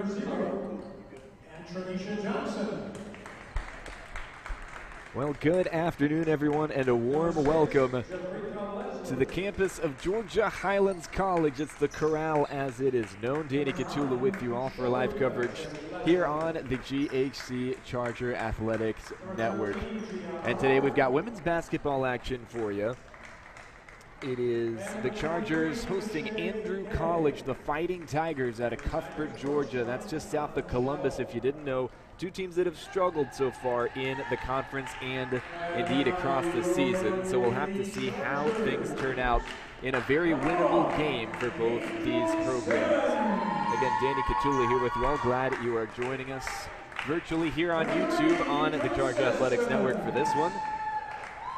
number 0, Antronisha Johnson. Well, good afternoon, everyone, and a warm welcome to the campus of Georgia Highlands College. It's the Corral, as it is known. Danny Catula with you all for live coverage here on the GHC Charger Athletics Network. And today we've got women's basketball action for you. It is the Chargers hosting Andrew College, the Fighting Tigers, out of Cuthbert, Georgia. That's just south of Columbus, if you didn't know. Two teams that have struggled so far in the conference and indeed across the season. So we'll have to see how things turn out in a very winnable game for both these programs. Again, Danny Catula here with you all. Glad that you are joining us virtually here on YouTube on the Charger Athletics Network for this one.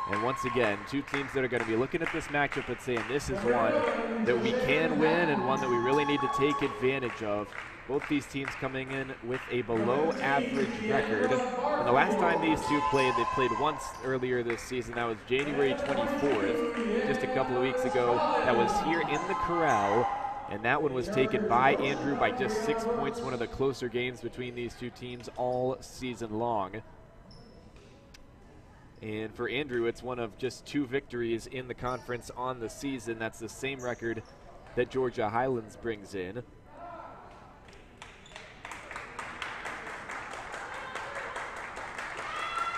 And once again, two teams that are going to be looking at this matchup and saying this is one that we can win and one that we really need to take advantage of. Both these teams coming in with a below-average record. And the last time these two played, they played once earlier this season. That was January 24th, just a couple of weeks ago. That was here in the Corral, and that one was taken by Andrew by just 6 points, one of the closer games between these two teams all season long. And for Andrew, it's one of just 2 victories in the conference on the season. That's the same record that Georgia Highlands brings in.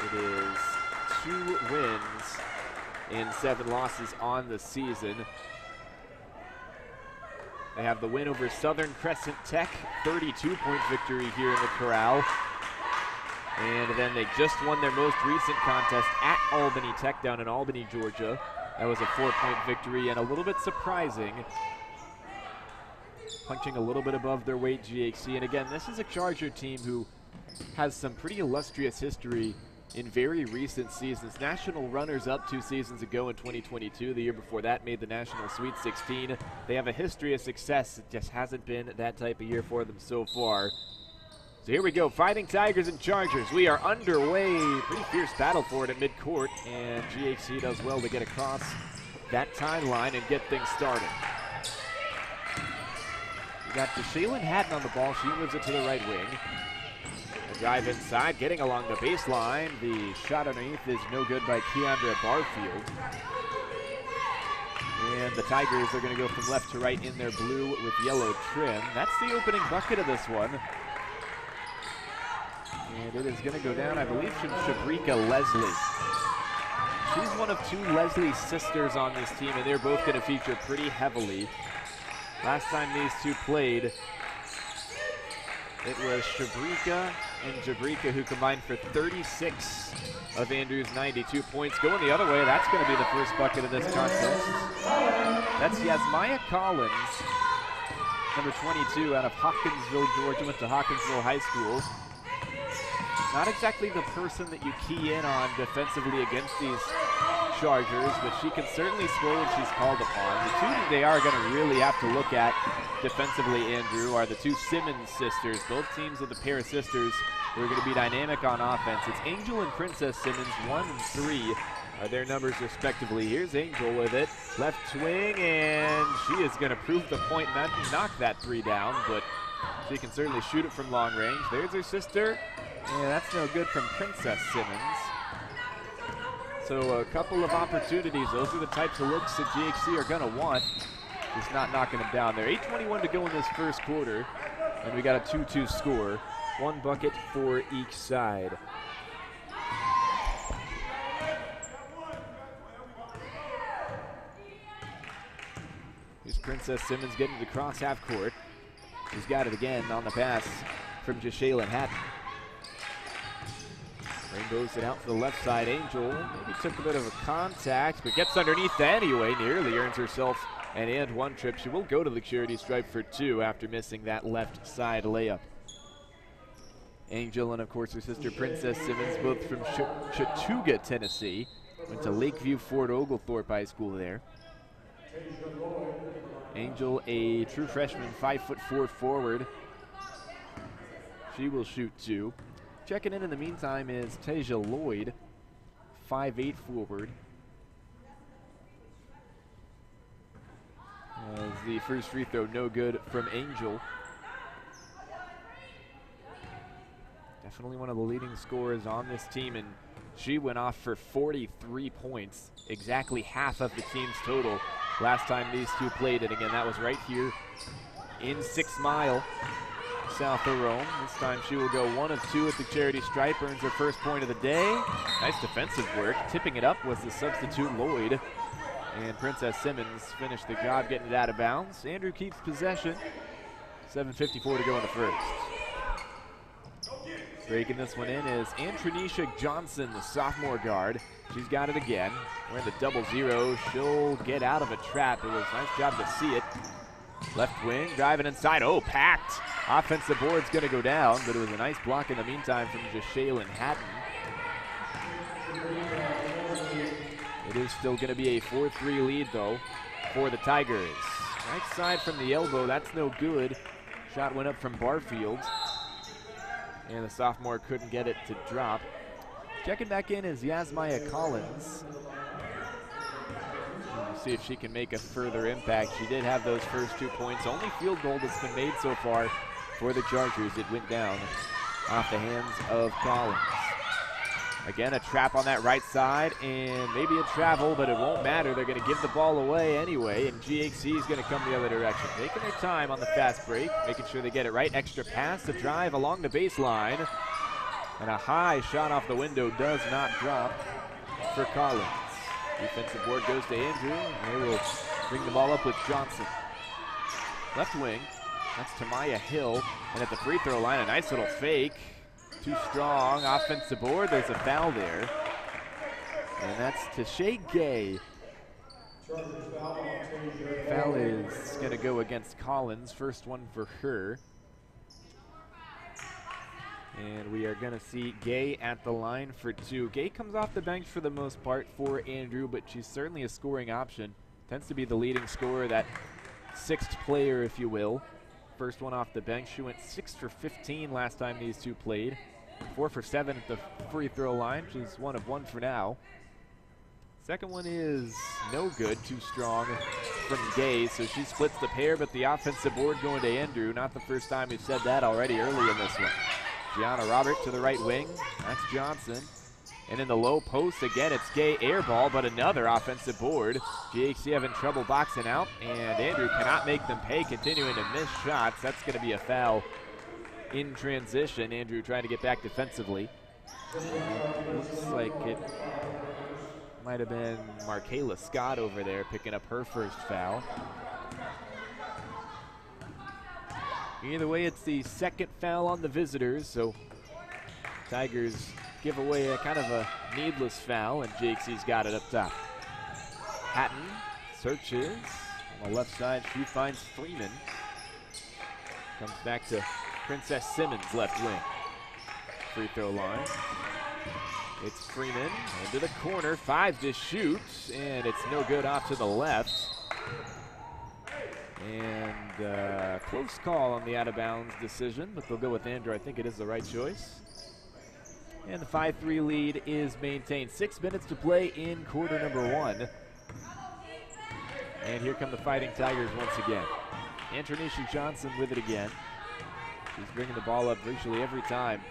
It is 2 wins and 7 losses on the season. They have the win over Southern Crescent Tech, 32-point victory here in the Corral. And then they just won their most recent contest at Albany Tech down in Albany, Georgia. That was a 4-point victory, and a little bit surprising. Punching a little bit above their weight, GHC. And again, this is a Charger team who has some pretty illustrious history in very recent seasons. National runners-up 2 seasons ago in 2022. The year before that made the National Sweet 16. They have a history of success. It just hasn't been that type of year for them so far. So here we go, Fighting Tigers and Chargers. We are underway. Pretty fierce battle for it at midcourt, and GHC does well to get across that timeline and get things started. We got Shaylin Hatton on the ball. She moves it to the right wing. The drive inside, getting along the baseline. The shot underneath is no good by Keandra Barfield. And the Tigers are going to go from left to right in their blue with yellow trim. That's the opening bucket of this one. And it is going to go down, I believe, from Shabrika Leslie. She's one of 2 Leslie sisters on this team, and they're both going to feature pretty heavily. Last time these two played, it was Shabrika and Jabrika who combined for 36 of Andrew's 92 points. Going the other way, that's going to be the first bucket of this contest. That's Yasmaya Collins, number 22, out of Hawkinsville, Georgia, went to Hawkinsville High School. Not exactly the person that you key in on defensively against these Chargers, but she can certainly score when she's called upon. The 2 that they are going to really have to look at defensively, Andrew, are the 2 Simmons sisters. Both teams with a pair of sisters who are going to be dynamic on offense. It's Angel and Princess Simmons, 1 and 3 are their numbers respectively. Here's Angel with it, left swing, and she is going to prove the point, not knock that 3 down, but she can certainly shoot it from long range. There's her sister. Yeah, that's no good from Princess Simmons. So a couple of opportunities. Those are the types of looks that GHC are going to want. Just not knocking them down there. 8:21 to go in this first quarter. And we got a 2-2 score. 1 bucket for each side. Here's Princess Simmons getting to the cross half court. She's got it again on the pass from Jashaylin Hatton. Rainbows it out to the left side. Angel maybe took a bit of a contact, but gets underneath anyway. Nearly earns herself an and 1 trip. She will go to the charity stripe for 2 after missing that left side layup. Angel and, of course, her sister Princess Simmons, both from Chattooga, Tennessee. Went to Lakeview Fort Oglethorpe High School there. Angel, a true freshman, 5'4" forward. She will shoot 2. Checking in the meantime is Tasia Lloyd, 5'8" forward. As the first free throw no good from Angel. definitely one of the leading scorers on this team, and she went off for 43 points, exactly half of the team's total last time these two played. And again, that was right here in 6 Mile, south of Rome. This time she will go 1 of 2 at the charity stripe, earns her first point of the day. Nice defensive work. Tipping it up was the substitute Lloyd. And Princess Simmons finished the job getting it out of bounds. Andrew keeps possession. 7:54 to go in the first. Breaking this one in is Antronisha Johnson, the sophomore guard. She's got it again. We're in the 0-0. She'll get out of a trap. It was a nice job to see it. Left wing, driving inside. Oh, packed. Offensive board's going to go down, but it was a nice block in the meantime from Jashaylin Hatton. It is still going to be a 4-3 lead, though, for the Tigers. Right side from the elbow, that's no good. Shot went up from Barfield, and the sophomore couldn't get it to drop. Checking back in is Yasmaya Collins. We'll see if she can make a further impact. She did have those first 2 points. Only field goal that's been made so far for the Chargers. It went down off the hands of Collins. Again, a trap on that right side, and maybe a travel, but it won't matter. They're going to give the ball away anyway, and GHC is going to come the other direction. Taking their time on the fast break, making sure they get it right. Extra pass to drive along the baseline, and a high shot off the window does not drop for Collins. Defensive board goes to Andrew, and they will bring the ball up with Johnson. Left wing, that's Tamaya Hill, and at the free throw line, a nice little fake. Too strong, offensive board, there's a foul there. And that's Tashay Gay. Foul is going to go against Collins, first one for her. And we are going to see Gay at the line for 2. Gay comes off the bench for the most part for Andrew, but she's certainly a scoring option. Tends to be the leading scorer, that 6th player, if you will. First one off the bench. She went 6 for 15 last time these two played. 4 for 7 at the free throw line. She's 1 of 1 for now. Second one is no good, too strong from Gay, so she splits the pair, but the offensive board going to Andrew. Not the first time we've said that already early in this one. Gianna Robert to the right wing. That's Johnson. And in the low post, again, it's Gay air ball, but another offensive board. GHC having trouble boxing out, and Andrew cannot make them pay, continuing to miss shots. That's going to be a foul in transition. Andrew trying to get back defensively. Looks like it might have been Markayla Scott over there picking up her first foul. Either way, it's the second foul on the visitors, so Tigers give away a kind of a needless foul, and JXC's got it up top. Hatton searches on the left side. She finds Freeman. Comes back to Princess Simmons, left wing. Free throw line. It's Freeman into the corner, 5 to shoot, and it's no good off to the left. And close call on the out-of-bounds decision, but they'll go with Andrew. I think it is the right choice. And the 5-3 lead is maintained. 6 minutes to play in quarter number 1. And here come the Fighting Tigers once again. Antronisha Johnson with it again. She's bringing the ball up virtually every time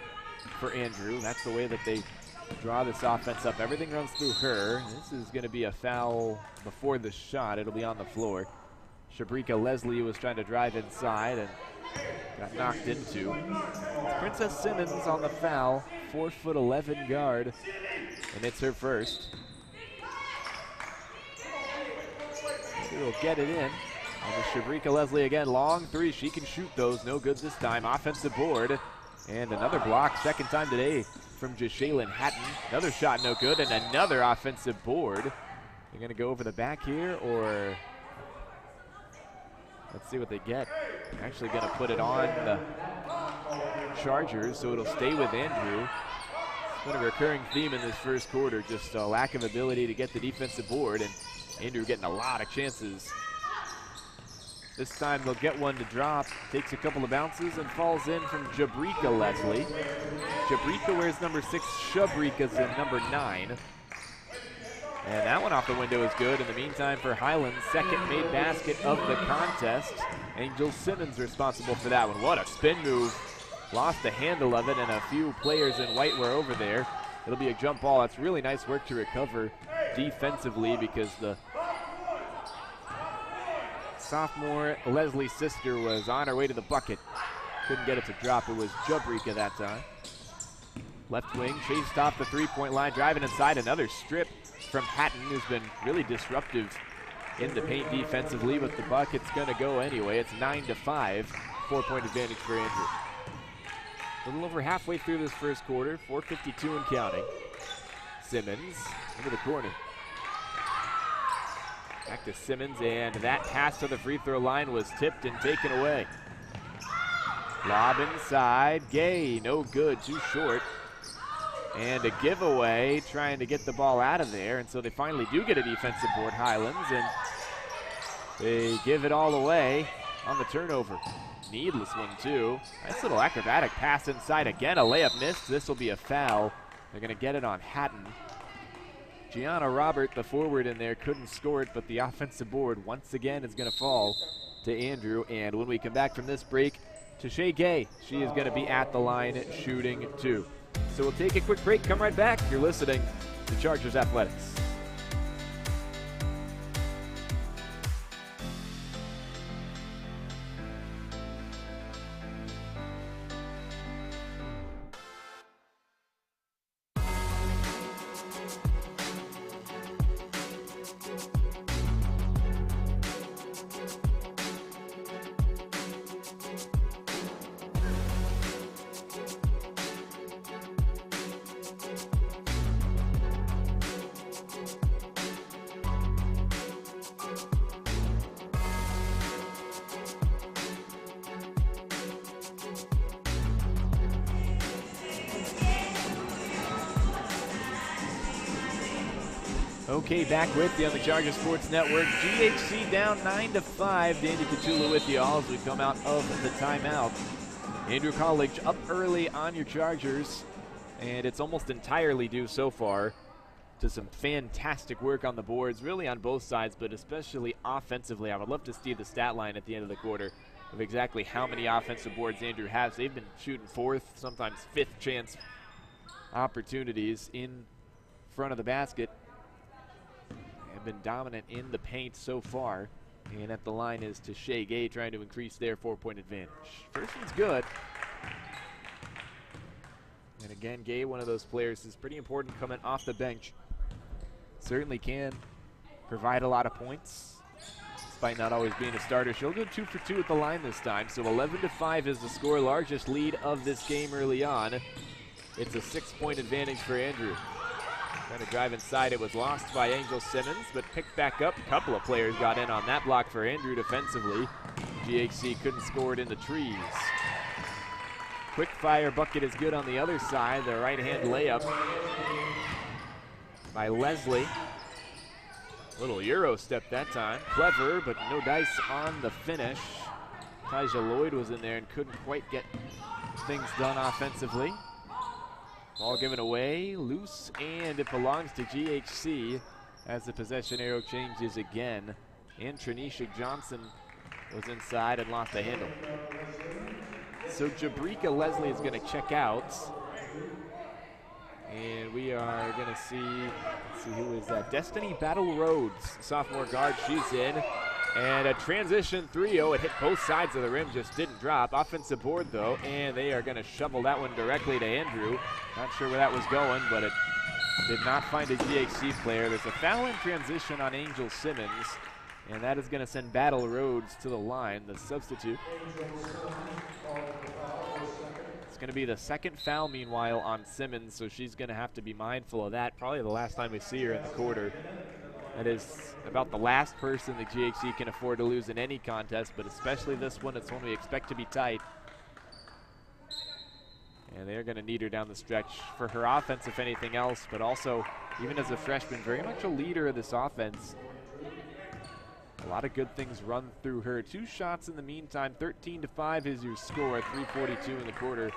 for Andrew. That's the way that they draw this offense up. Everything runs through her. This is going to be a foul before the shot. It'll be on the floor. Shabrika Leslie was trying to drive inside and got knocked into. Princess Simmons on the foul, 4'11" guard, and it's her first. We'll get it in. And Shabrika Leslie again, long 3. She can shoot those, no good this time. Offensive board, and another block, second time today from Jashaylin Hatton. Another shot, no good, and another offensive board. They're gonna go over the back here, or let's see what they get. They're actually gonna put it on the Chargers, so it'll stay with Andrew. It's been a recurring theme in this first quarter, just a lack of ability to get the defensive board, and Andrew getting a lot of chances. This time they'll get one to drop, takes a couple of bounces and falls in from Jabrika Leslie. Jabrika wears number 6, Shabrika's in number 9. And that one off the window is good. In the meantime for Highlands, second made basket of the contest. Angel Simmons responsible for that one. What a spin move lost the handle of it, and a few players in white were over there. It'll be a jump ball. That's really nice work to recover defensively because the sophomore Leslie Sister was on her way to the bucket. Couldn't get it to drop. It was Jabrika that time. Left wing, chased off the three-point line, driving inside. Another strip from Hatton, who's been really disruptive in the paint defensively, but the bucket's going to go anyway. It's 9-5, 4-point advantage for Andrew. A little over halfway through this first quarter, 4:52 and counting. Simmons into the corner. Back to Simmons, and that pass to the free throw line was tipped and taken away. Lob inside, Gay, no good, too short. And a giveaway, trying to get the ball out of there, and so they finally do get a defensive board, Highlands, and they give it all away on the turnover. Needless one, too. Nice little acrobatic pass inside again, a layup missed. This will be a foul. They're going to get it on Hatton. Gianna Robert, the forward in there, couldn't score it, but the offensive board once again is going to fall to Andrew. And when we come back from this break, Tashay Gay, she is going to be at the line shooting 2. So we'll take a quick break, come right back. You're listening to Chargers Athletics. Okay, back with you on the Chargers Sports Network. GHC down 9-5. Danny Catula with you all as we come out of the timeout. Andrew College up early on your Chargers, and it's almost entirely due so far to some fantastic work on the boards, really on both sides, but especially offensively. I would love to see the stat line at the end of the quarter of exactly how many offensive boards Andrew has. They've been shooting fourth, sometimes fifth chance opportunities in front of the basket. Have been dominant in the paint so far, and at the line is Tashay Gay trying to increase their 4-point advantage. First one's good, and again, Gay, one of those players, is pretty important coming off the bench. Certainly can provide a lot of points, despite not always being a starter. She'll go 2 for 2 at the line this time, so 11-5 is the score, largest lead of this game early on. It's a 6-point advantage for Andrew. Trying to drive inside, it was lost by Angel Simmons, but picked back up. A couple of players got in on that block for Andrew defensively. GHC couldn't score it in the trees. Quick fire bucket is good on the other side. The right-hand layup by Leslie. Little Euro step that time. Clever, but no dice on the finish. Taja Lloyd was in there and couldn't quite get things done offensively. Ball given away, loose, and it belongs to GHC as the possession arrow changes again. And Tranisha Johnson was inside and lost the handle. So Jabrika Leslie is going to check out. And we are going to see, let's see, who is that? Destiny Battle Rhodes, sophomore guard, she's in. And a transition 3-0, it hit both sides of the rim, just didn't drop. Offensive board though, and they are gonna shovel that one directly to Andrew. Not sure where that was going, but it did not find a GHC player. There's a foul in transition on Angel Simmons, and that is gonna send Battle Rhodes to the line, the substitute. It's gonna be the second foul meanwhile on Simmons, so she's gonna have to be mindful of that. Probably the last time we see her in the quarter. That is about the last person that GHC can afford to lose in any contest, but especially this one. It's one we expect to be tight. And they're going to need her down the stretch for her offense, if anything else, but also, even as a freshman, very much a leader of this offense. A lot of good things run through her. 2 shots in the meantime. 13-5 is your score. 3:42 in the quarter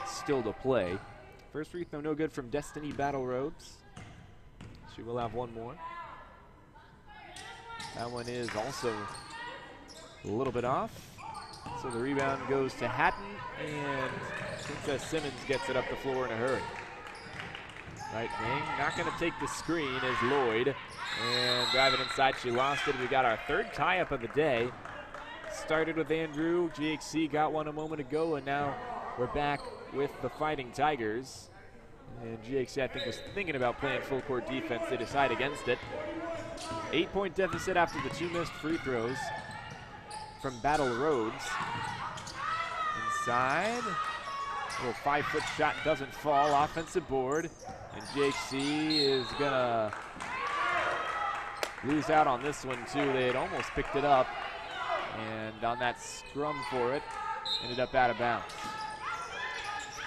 still to play. First free throw no good from Destiny Battle Rhodes. She will have one more. That one is also a little bit off. So So the rebound goes to Hatton, and Princess Simmons gets it up the floor in a hurry. Right wing, not going to take the screen is Lloyd. And driving inside, she lost it. We got our third tie-up of the day. Started with Andrew. GHC got one a moment ago, and now we're back with the Fighting Tigers. And GHC, I think, was thinking about playing full court defense. They decide against it. 8-point deficit after the 2 missed free throws from Battle Rhodes. Inside. Little 5-foot shot doesn't fall. Offensive board. And GHC is going to lose out on this one, too. They had almost picked it up. And on that scrum for it, ended up out of bounds.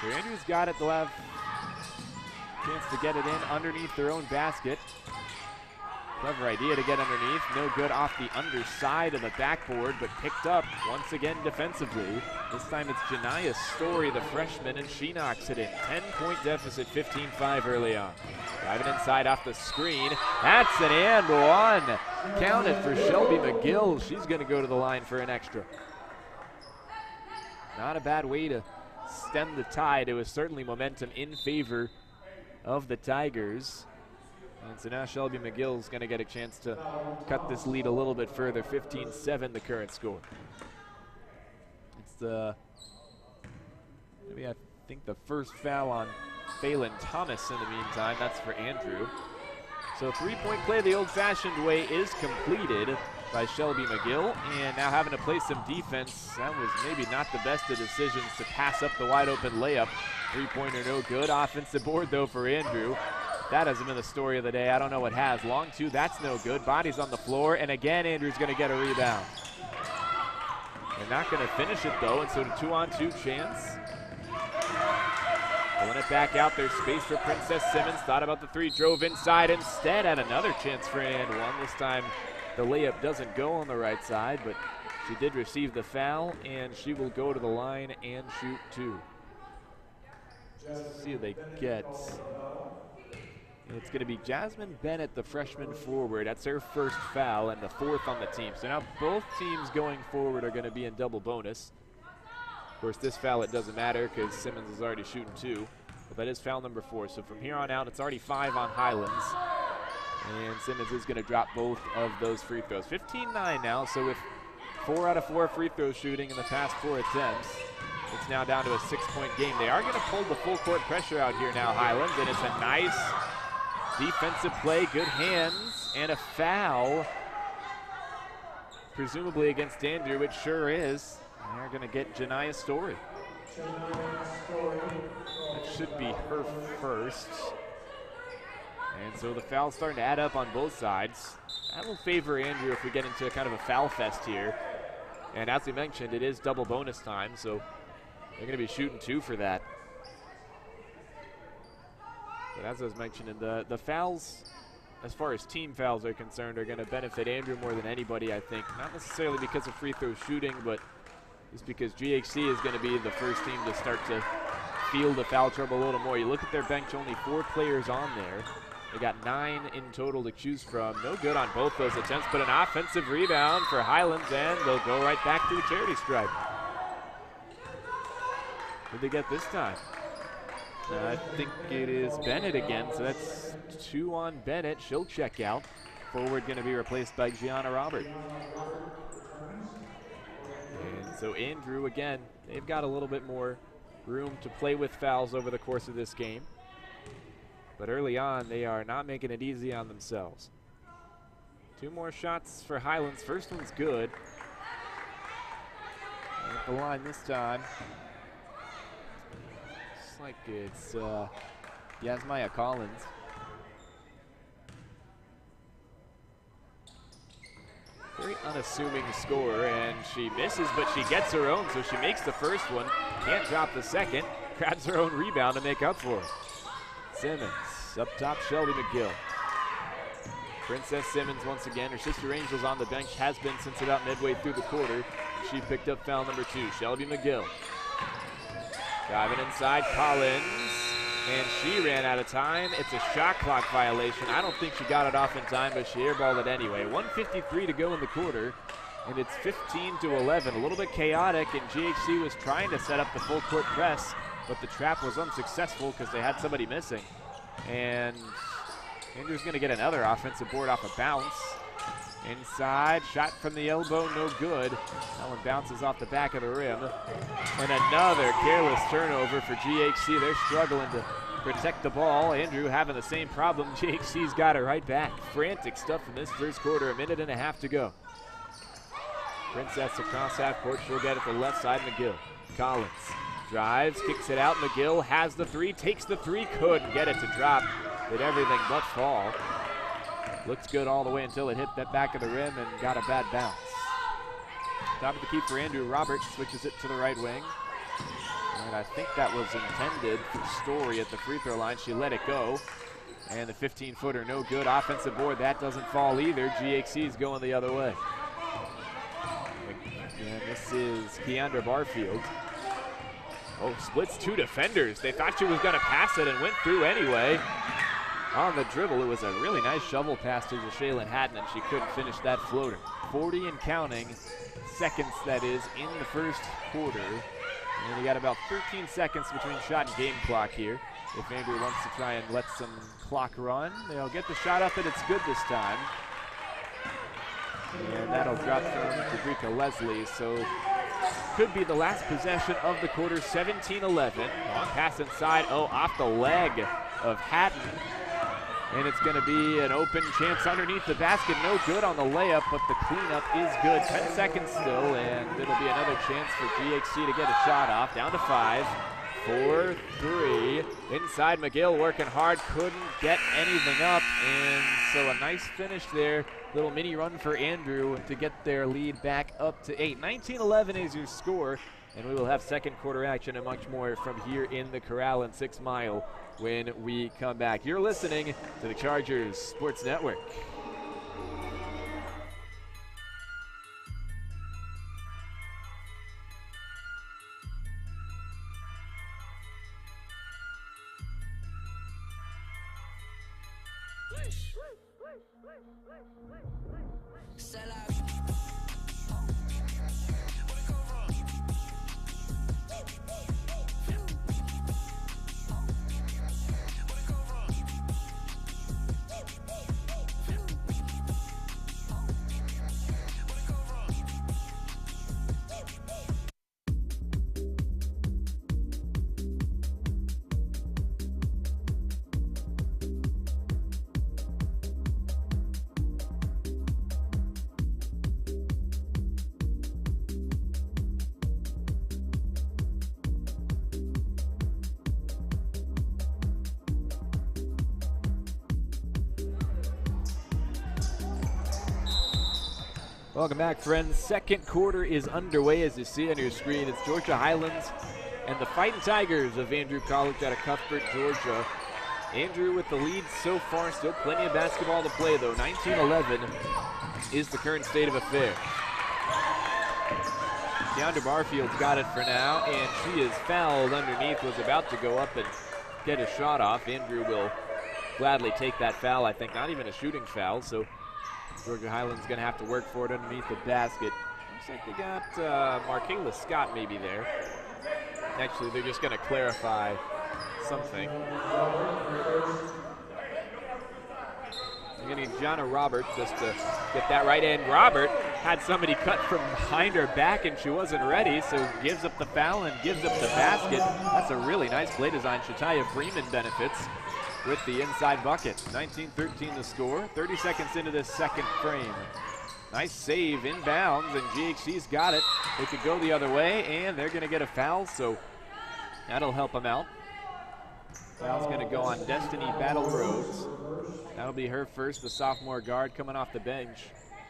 So Andrews got it. They'll have a chance to get it in underneath their own basket. Clever idea to get underneath. No good off the underside of the backboard, but picked up once again defensively. This time it's Janiyah Story, the freshman, and she knocks it in. 10-point deficit, 15-5 early on. Driving inside off the screen. That's an and one. Counted for Shelby McGill. She's going to go to the line for an extra. Not a bad way to stem the tide. It was certainly momentum in favor of the Tigers. And so now Shelby McGill's going to get a chance to cut this lead a little bit further. 15-7 the current score. It's the, maybe I think the first foul on Phelan Thomas in the meantime. That's for Andrew. So 3-point play the old-fashioned way is completed by Shelby McGill. And now having to play some defense. That was maybe not the best of decisions to pass up the wide-open layup. 3-pointer no good. Offensive board, though, for Andrew. That hasn't been the story of the day. I don't know what has. Long two, that's no good. Body's on the floor, and again, Andrew's going to get a rebound. They're not going to finish it, though, and so the 2-on-2 chance. Pulling it back out there, space for Princess Simmons. Thought about the three, drove inside instead. Had another chance for an and one. This time, the layup doesn't go on the right side, but she did receive the foul, and she will go to the line and shoot 2. Let's see who they get. It's going to be Jasmine Bennett, the freshman forward. That's her first foul and the 4th on the team. So now both teams going forward are going to be in double bonus. Of course, this foul, it doesn't matter because Simmons is already shooting 2. But that is foul number 4. So from here on out, it's already 5 on Highlands. And Simmons is going to drop both of those free throws. 15-9 now, so with 4 out of 4 free throw shooting in the past 4 attempts, it's now down to a 6-point game. They are going to pull the full court pressure out here now, Highlands, and it's a nice defensive play, good hands, and a foul. Presumably against Andrew, it sure is. They're going to get Janiyah Story. That should be her first. And so the foul's starting to add up on both sides. That will favor Andrew if we get into kind of a foul fest here. And as we mentioned, it is double bonus time, so they're going to be shooting 2 for that. But as I was mentioning, the fouls, as far as team fouls are concerned, are going to benefit Andrew more than anybody, I think. Not necessarily because of free throw shooting, but just because GHC is going to be the first team to start to feel the foul trouble a little more. You look at their bench, only 4 players on there. They got 9 in total to choose from. No good on both those attempts, but an offensive rebound for Highlands, and they'll go right back to the charity stripe. Who'd they get this time? I think it is Bennett again, so that's 2 on Bennett. She'll check out. Forward going to be replaced by Gianna Robert. And so Andrew, again, they've got a little bit more room to play with fouls over the course of this game. But early on, they are not making it easy on themselves. 2 more shots for Highlands. First one's good. And at the line this time. Like it's Yasmaya Collins. Very unassuming scorer, and she misses, but she gets her own, so she makes the first one. Can't drop the second. Grabs her own rebound to make up for it. Simmons, up top, Shelby McGill. Princess Simmons once again. Her sister Angel's on the bench, has been since about midway through the quarter. She picked up foul number 2, Shelby McGill. Driving inside, Collins, and she ran out of time. It's a shot clock violation. I don't think she got it off in time, but she airballed it anyway. 1:53 to go in the quarter. and it's 15-11. A little bit chaotic, and GHC was trying to set up the full court press, but the trap was unsuccessful because they had somebody missing. And Andrew's going to get another offensive board off a bounce. Inside, shot from the elbow, no good. That one bounces off the back of the rim. And another careless turnover for GHC. They're struggling to protect the ball. Andrew having the same problem. GHC's got it right back. Frantic stuff in this first quarter, 1.5 minutes to go. Princess across half court, she'll get it to the left side, McGill. Collins drives, kicks it out. McGill has the three, takes the three, couldn't get it to drop. Did everything but fall. Looked good all the way until it hit that back of the rim and got a bad bounce. Top of the key for Andrew. Roberts switches it to the right wing. And I think that was intended for Story at the free throw line. She let it go. And the 15-footer, no good. Offensive board, that doesn't fall either. GHC's going the other way. And this is Keandra Barfield. Oh, splits two defenders. They thought she was going to pass it and went through anyway. On the dribble, it was a really nice shovel pass to Shaylin Hatton, and she couldn't finish that floater. 40 and counting seconds, that is, in the first quarter. And we got about 13 seconds between shot and game clock here. If Andrew wants to try and let some clock run, they'll get the shot up, and it's good this time. And that'll drop from Frederica Leslie, so could be the last possession of the quarter, 17-11. Long pass inside, off the leg of Hatton. And it's going to be an open chance underneath the basket. No good on the layup, but the cleanup is good. 10 seconds still, and it'll be another chance for GHC to get a shot off. Down to 5, 4, 3. Inside, McGill working hard, couldn't get anything up. And so a nice finish there. Little mini run for Andrew to get their lead back up to 8. 19-11 is your score, and we will have second quarter action and much more from here in the Corral and 6 Mile when we come back. You're listening to the Chargers Sports Network. Welcome back, friends. Second quarter is underway, as you see on your screen. It's Georgia Highlands and the Fighting Tigers of Andrew College out of Cuthbert, Georgia. Andrew with the lead so far. Still plenty of basketball to play, though. 19-11 is the current state of affairs. Keandra Barfield's got it for now, and she is fouled underneath. Was about to go up and get a shot off. Andrew will gladly take that foul. I think not even a shooting foul, so Georgia Highlands going to have to work for it underneath the basket. Looks like they got Markayla Scott maybe there. Actually, they're just going to clarify something. They're going to need Jonna Robert just to get that right in. Robert had somebody cut from behind her back, and she wasn't ready, so gives up the foul and gives up the basket. That's a really nice play design. Shataya Freeman benefits with the inside bucket. 19-13 the score. 30 seconds into this second frame. Nice save inbounds, and GHC's got it. They could go the other way, and they're going to get a foul, so that'll help them out. Foul's going to go on Destiny Battle Rhodes. That'll be her first. The sophomore guard coming off the bench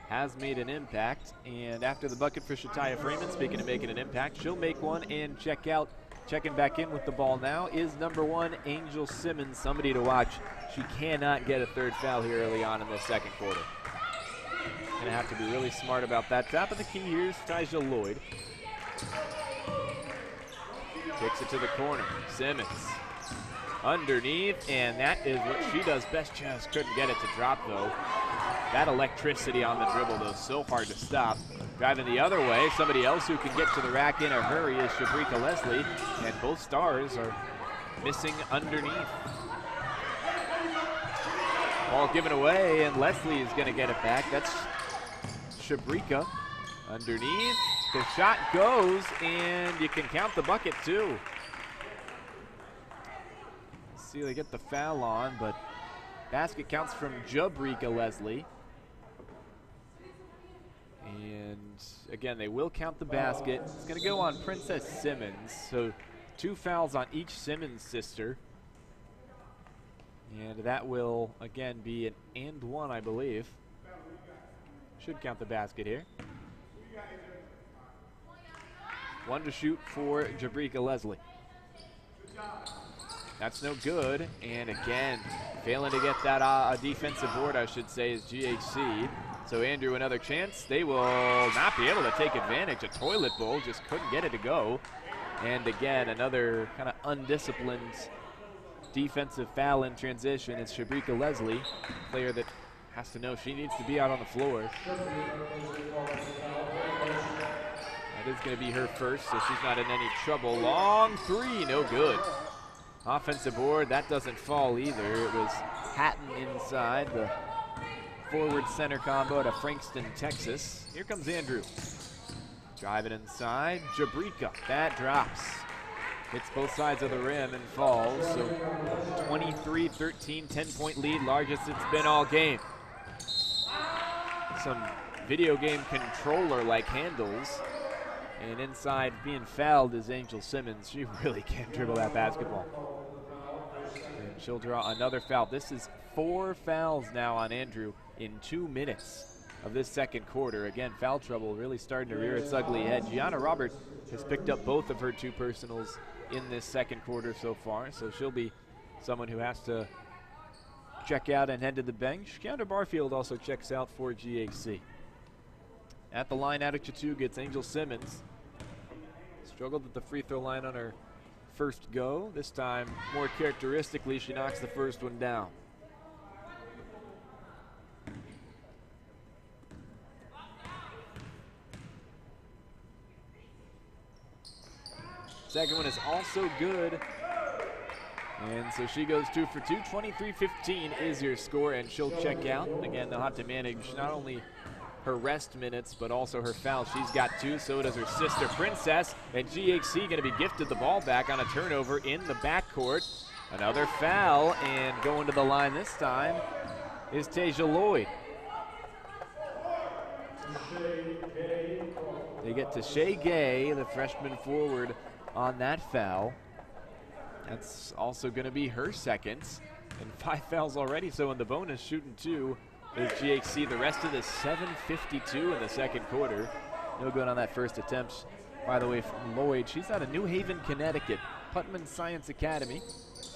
has made an impact, and after the bucket for Shataya Freeman, speaking of making an impact, she'll make one and check out. Checking back in with the ball now is number 1, Angel Simmons, somebody to watch. She cannot get a third foul here early on in the second quarter. Gonna have to be really smart about that. Top of the key here is Tyja Lloyd. Kicks it to the corner. Simmons underneath, and that is what she does best. Just couldn't get it to drop, though. That electricity on the dribble, though, so hard to stop. Driving the other way, somebody else who can get to the rack in a hurry is Shabrika Leslie, and both stars are missing underneath. Ball given away, and Leslie is going to get it back. That's Shabrika underneath. The shot goes, and you can count the bucket, too. See, they get the foul on, but basket counts from Jabrika Leslie. And again, they will count the basket. It's going to go on Princess Simmons. So 2 fouls on each Simmons sister. And that will, again, be an and 1, I believe. Should count the basket here. 1 to shoot for Jabrika Leslie. That's no good. And again, failing to get that defensive board, I should say, is GHC. So Andrew, another chance. They will not be able to take advantage. A toilet bowl, just couldn't get it to go. And again, another kind of undisciplined defensive foul in transition. It's Shabrika Leslie, player that has to know she needs to be out on the floor. That is going to be her first, so she's not in any trouble. Long 3, no good. Offensive board, that doesn't fall either. It was Hatton inside the forward center combo to Frankston, Texas. Here comes Andrew. Driving inside, Jabrika, that drops. Hits both sides of the rim and falls. So 23-13, 10-point lead, largest it's been all game. Some video game controller-like handles. And inside being fouled is Angel Simmons. She really can't dribble that basketball. And she'll draw another foul. This is 4 fouls now on Andrew in 2 minutes of this second quarter. Again, foul trouble really starting to rear its ugly head. Gianna Robert has picked up both of her 2 personals in this second quarter so far, so she'll be someone who has to check out and head to the bench. Keandra Barfield also checks out for GHC. At the line out of Chattooga, it's Angel Simmons. Struggled at the free throw line on her first go. This time, more characteristically, she knocks the first one down. Second one is also good. And so she goes 2 for 2. 23-15 is your score, and she'll check out. Again, they'll have to manage not only her rest minutes, but also her foul. She's got 2, so does her sister Princess. And GHC going to be gifted the ball back on a turnover in the backcourt. Another foul, and going to the line this time is Tasia Lloyd. They get to Shay Gay, the freshman forward, on that foul. That's also going to be her second, and 5 fouls already, so in the bonus, shooting 2 is GHC. The rest of the 7:52 in the second quarter. No good on that first attempt, by the way, from Lloyd. She's out of New Haven, Connecticut, Putman Science Academy.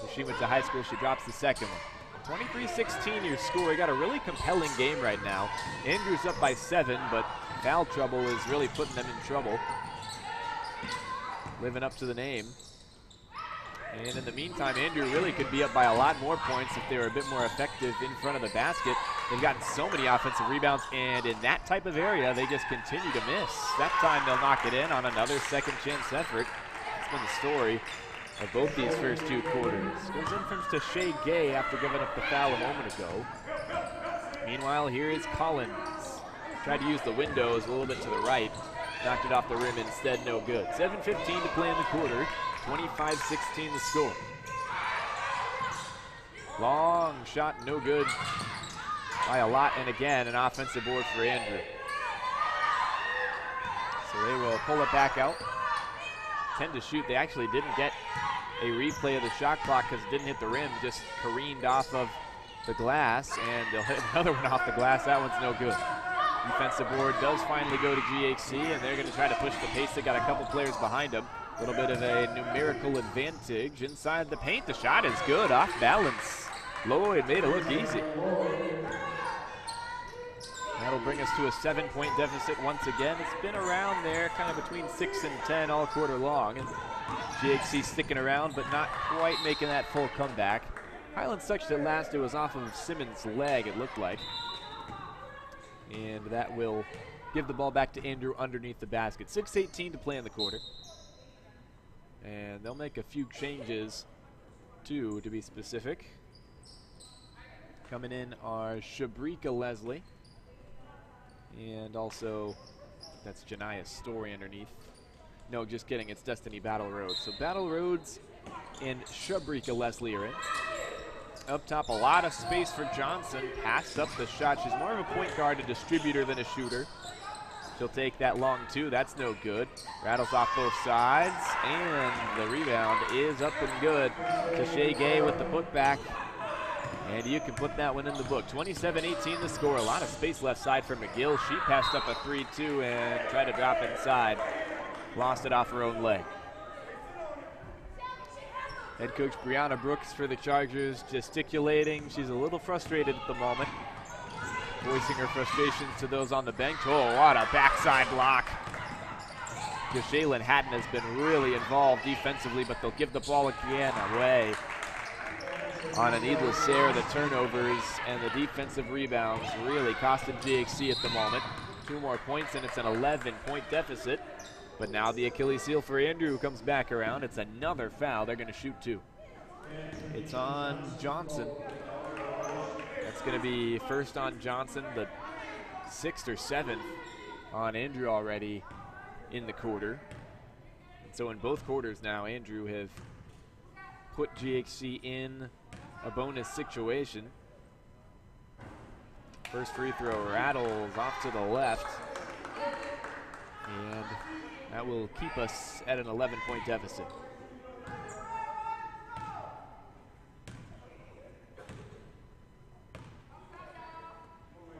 If she went to high school, she drops the second one. 23-16 your score. We got a really compelling game right now. Andrew's up by 7, but foul trouble is really putting them in trouble. Living up to the name. And in the meantime, Andrew really could be up by a lot more points if they were a bit more effective in front of the basket. They've gotten so many offensive rebounds, and in that type of area, they just continue to miss. That time they'll knock it in on another second chance effort. That's been the story of both these first 2 quarters. Goes in from Shay Gay after giving up the foul a moment ago. Meanwhile, here is Collins. Tried to use the windows a little bit to the right. Knocked it off the rim instead, no good. 7:15 to play in the quarter. 25-16 the score. Long shot, no good by a lot, and again, an offensive board for Andrew. So they will pull it back out. 10 to shoot. They actually didn't get a replay of the shot clock because it didn't hit the rim, just careened off of the glass, and they'll hit another one off the glass. That one's no good. Defensive board does finally go to GHC, and they're going to try to push the pace. They got a couple players behind them. A little bit of a numerical advantage inside the paint. The shot is good, off balance. Lloyd made it look easy. That'll bring us to a 7-point deficit once again. It's been around there, kind of between 6 and 10 all quarter long. And GHC sticking around, but not quite making that full comeback. Highlands touched it last. It was off of Simmons' leg, it looked like. and that will give the ball back to Andrew underneath the basket. 6:18 to play in the quarter. And they'll make a few changes, too, to be specific. Coming in are Shabrika Leslie, and also that's Janiyah Story underneath. No, just kidding, it's Destiny Battle Rhodes. So Battle Rhodes and Shabrika Leslie are in. Up top, a lot of space for Johnson. Passed up the shot. She's more of a point guard, a distributor than a shooter. She'll take that long two. That's no good. Rattles off both sides, and the rebound is up and good to Shea Gay with the putback. And you can put that one in the book. 27-18 the score. A lot of space left side for McGill. She passed up a 3-2 and tried to drop inside. Lost it off her own leg. Head coach Brianna Brooks for the Chargers gesticulating. She's a little frustrated at the moment, voicing her frustrations to those on the bench. Oh, what a backside block. Shaylin Hatton has been really involved defensively, but they'll give the ball again away on a needless error. The turnovers and the defensive rebounds really costing GHC at the moment. 2 more points, and it's an 11-point deficit. But now the Achilles heel for Andrew, who comes back around. It's another foul. They're going to shoot 2. It's on Johnson. That's going to be first on Johnson, the 6th or 7th on Andrew already in the quarter. So in both quarters now, Andrew have put GHC in a bonus situation. First free throw rattles off to the left. And that will keep us at an 11-point deficit.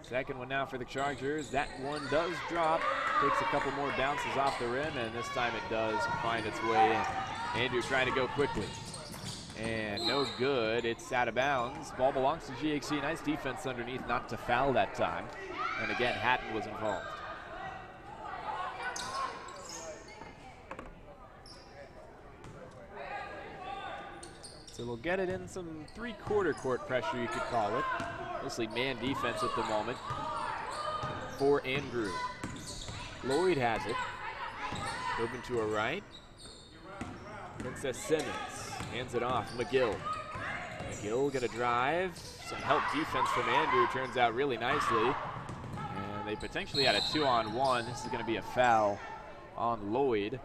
Second one now for the Chargers. That one does drop. Takes a couple more bounces off the rim, and this time it does find its way in. Andrew trying to go quickly. And no good. It's out of bounds. Ball belongs to GHC. Nice defense underneath, not to foul that time. And again, Hatton was involved. So they'll get it in some 3/4 court pressure, you could call it. Mostly man defense at the moment for Andrew. Lloyd has it. Open to her right. Princess Simmons hands it off. McGill. McGill gonna drive. Some help defense from Andrew. Turns out really nicely. And they potentially had a 2-on-1. This is gonna be a foul on Lloyd.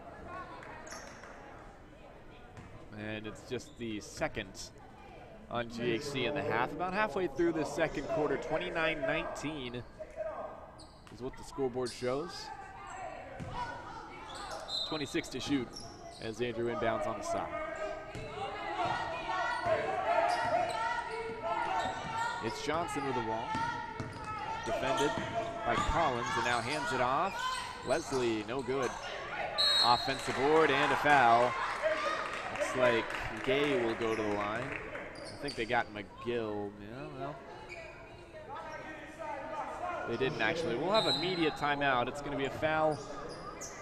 And it's just the second on GHC in the half. About halfway through the second quarter, 29-19 is what the scoreboard shows. 26 to shoot as Andrew inbounds on the side. It's Johnson with the ball. Defended by Collins, and now hands it off. Leslie, no good. Offensive board and a foul. Looks like Gay will go to the line. I think they got McGill. Yeah, well, they didn't actually. We'll have a media timeout. It's going to be a foul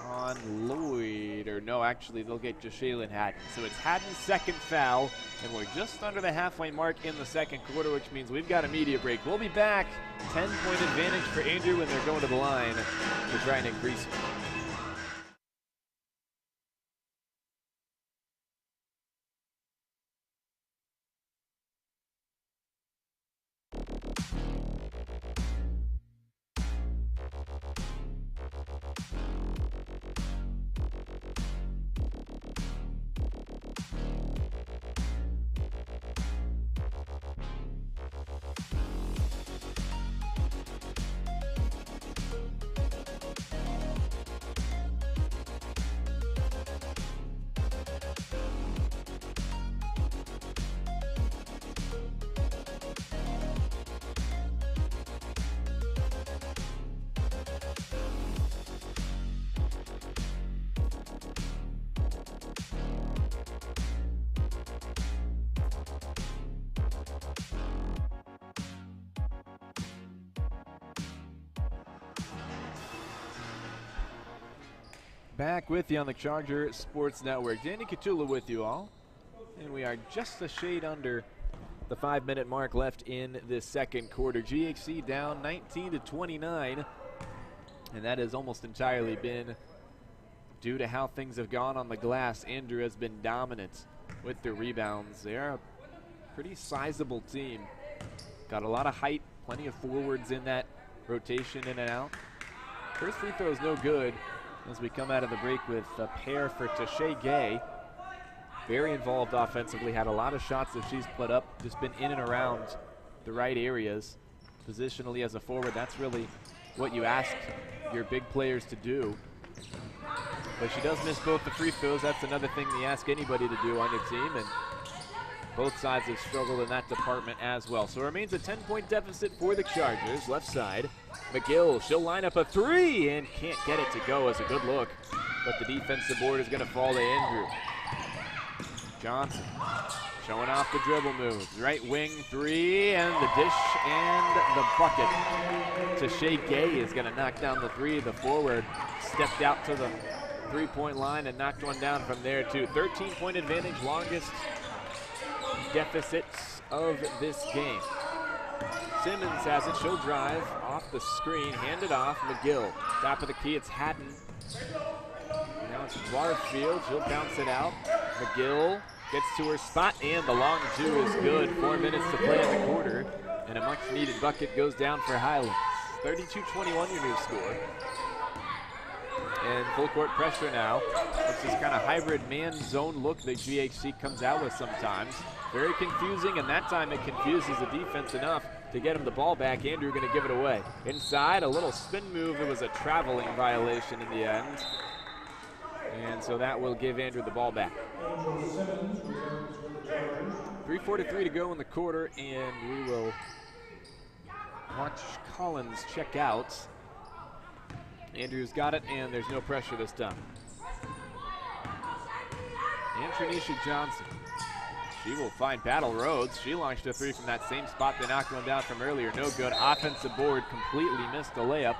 on Lloyd. Or no, actually, they'll get Jashaylin Hatton. So it's Hatton's second foul, and we're just under the halfway mark in the second quarter, which means we've got a media break. We'll be back. 10-point advantage for Andrew, and they're going to the line to try and increase it. Back with you on the Charger Sports Network. Danny Catula with you all. And we are just a shade under the 5-minute mark left in this second quarter. GHC down 19-29, and that has almost entirely been due to how things have gone on the glass. Andrew has been dominant with their rebounds. They're a pretty sizable team. Got a lot of height, plenty of forwards in that rotation in and out. First free throw is no good as we come out of the break with a pair for Tashay Gay. Very involved offensively, had a lot of shots that she's put up, just been in and around the right areas. Positionally as a forward, that's really what you ask your big players to do. But she does miss both the free throws. That's another thing you ask anybody to do on your team, and both sides have struggled in that department as well. So it remains a 10-point deficit for the Chargers. Left side, McGill, she'll line up a three and can't get it to go as a good look. But the defensive board is gonna fall to Andrew. Johnson showing off the dribble moves. Right wing three and the dish and the bucket. Tashay Gay is gonna knock down the three. The forward stepped out to the three-point line and knocked one down from there too. 13-point advantage, longest deficits of this game. Simmons has it, she'll drive off the screen, hand it off, McGill. Top of the key, it's Haddon. Now it's Barfield, she'll bounce it out. McGill gets to her spot, and the long two is good. 4 minutes to play in the quarter, and a much-needed bucket goes down for Highlands. 32-21 your new score. And full court pressure now. It's this kind of hybrid man-zone look that GHC comes out with sometimes. Very confusing, and that time it confuses the defense enough to get him the ball back. Andrew gonna give it away. Inside, a little spin move. It was a traveling violation in the end. And so that will give Andrew the ball back. 3:43 to go in the quarter, and we will watch Collins check out. Andrew's got it, and there's no pressure this time. And Tranisha Johnson. She will find Battle Rhodes. She launched a three from that same spot they knocked one down from earlier. No good. Offensive board, completely missed a layup.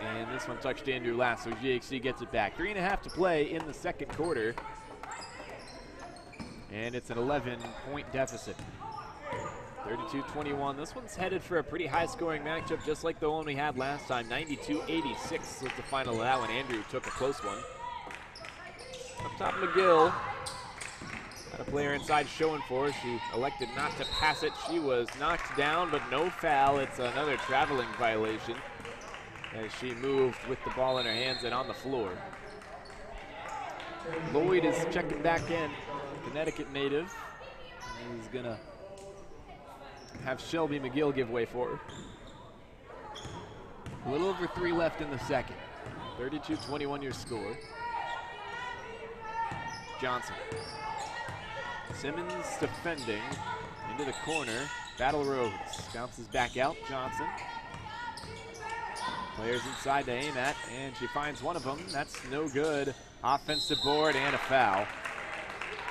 And this one touched Andrew last, so GHC gets it back. 3.5 to play in the second quarter. And it's an 11-point deficit. 32-21. This one's headed for a pretty high-scoring matchup, just like the one we had last time. 92-86 was the final of that one. Andrew took a close one. Up top, McGill. Got a player inside showing for her. She elected not to pass it. She was knocked down, but no foul. It's another traveling violation as she moved with the ball in her hands and on the floor. Lloyd is checking back in, Connecticut native. He's gonna have Shelby McGill give way for her. A little over 3 left in the second. 32-21 your score. Johnson. Simmons defending into the corner. Battle Rhodes bounces back out. Johnson. Players inside to aim at, and she finds one of them. That's no good. Offensive board and a foul.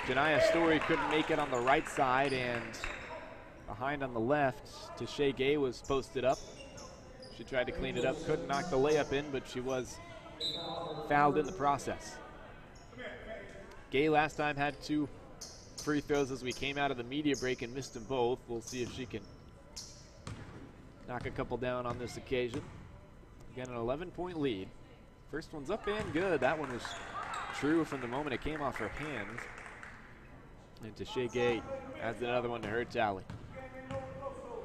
Janiyah Story couldn't make it on the right side, and behind on the left, Tashay Gay was posted up. She tried to clean it up, couldn't knock the layup in, but she was fouled in the process. Gay last time had 2 free throws as we came out of the media break and missed them both. We'll see if she can knock a couple down on this occasion. Again, an 11-point lead. First one's up and good. That one was true from the moment it came off her hand. And Tashay Gay adds another one to her tally.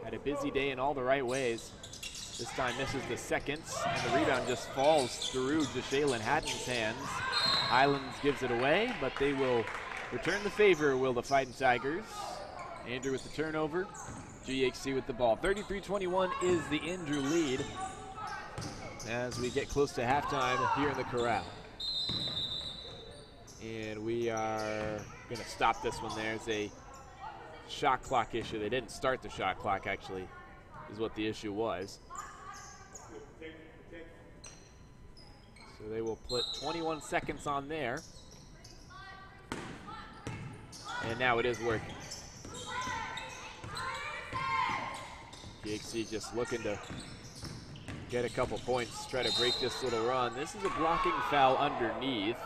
Had a busy day in all the right ways. This time misses the second, and the rebound just falls through Jashaylin Haddon's hands. Highlands gives it away, but they will return the favor, will the Fighting Tigers. Andrew with the turnover, GHC with the ball. 33-21 is the Andrew lead as we get close to halftime here in the Corral. And we are gonna stop this one. There's a shot clock issue. They didn't start the shot clock, actually, is what the issue was. So they will put 21 seconds on there. And now it is working. GHC just looking to get a couple points, try to break this little run. This is a blocking foul underneath.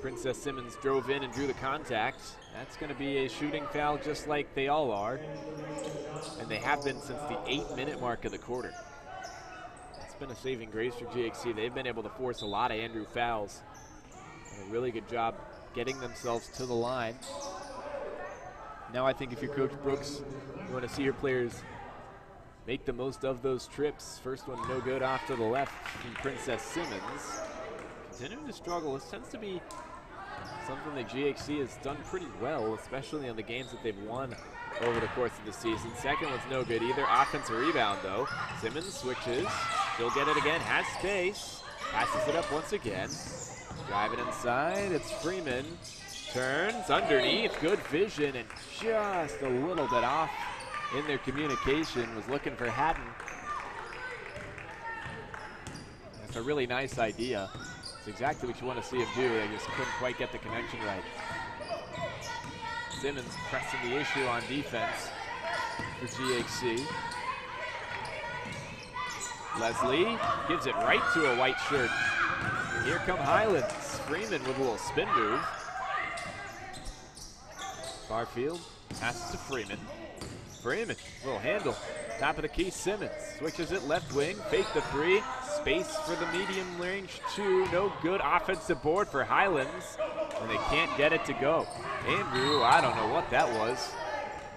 Princess Simmons drove in and drew the contact. That's going to be a shooting foul just like they all are. And they have been since the 8-minute mark of the quarter. It's been a saving grace for GXC. They've been able to force a lot of Andrew fouls. And a really good job getting themselves to the line. Now I think if you're Coach Brooks, you want to see your players make the most of those trips. First one no good off to the left from Princess Simmons. Continuing to struggle. This tends to be something that GXC has done pretty well, especially on the games that they've won over the course of the season. Second one's no good either. Offensive rebound though. Simmons switches. She'll get it again. Has space. Passes it up once again. Driving inside. It's Freeman. Turns underneath. Good vision and just a little bit off in their communication. Was looking for Hatton. That's a really nice idea. It's exactly what you want to see him do. They just couldn't quite get the connection right. Simmons pressing the issue on defense for GHC. Leslie gives it right to a white shirt. Here come Highlands. Freeman with a little spin move. Barfield passes to Freeman. Freeman, little handle. Top of the key, Simmons. Switches it left wing, fake the three. Space for the medium range two. No good. Offensive board for Highlands. And they can't get it to go. Andrew, I don't know what that was.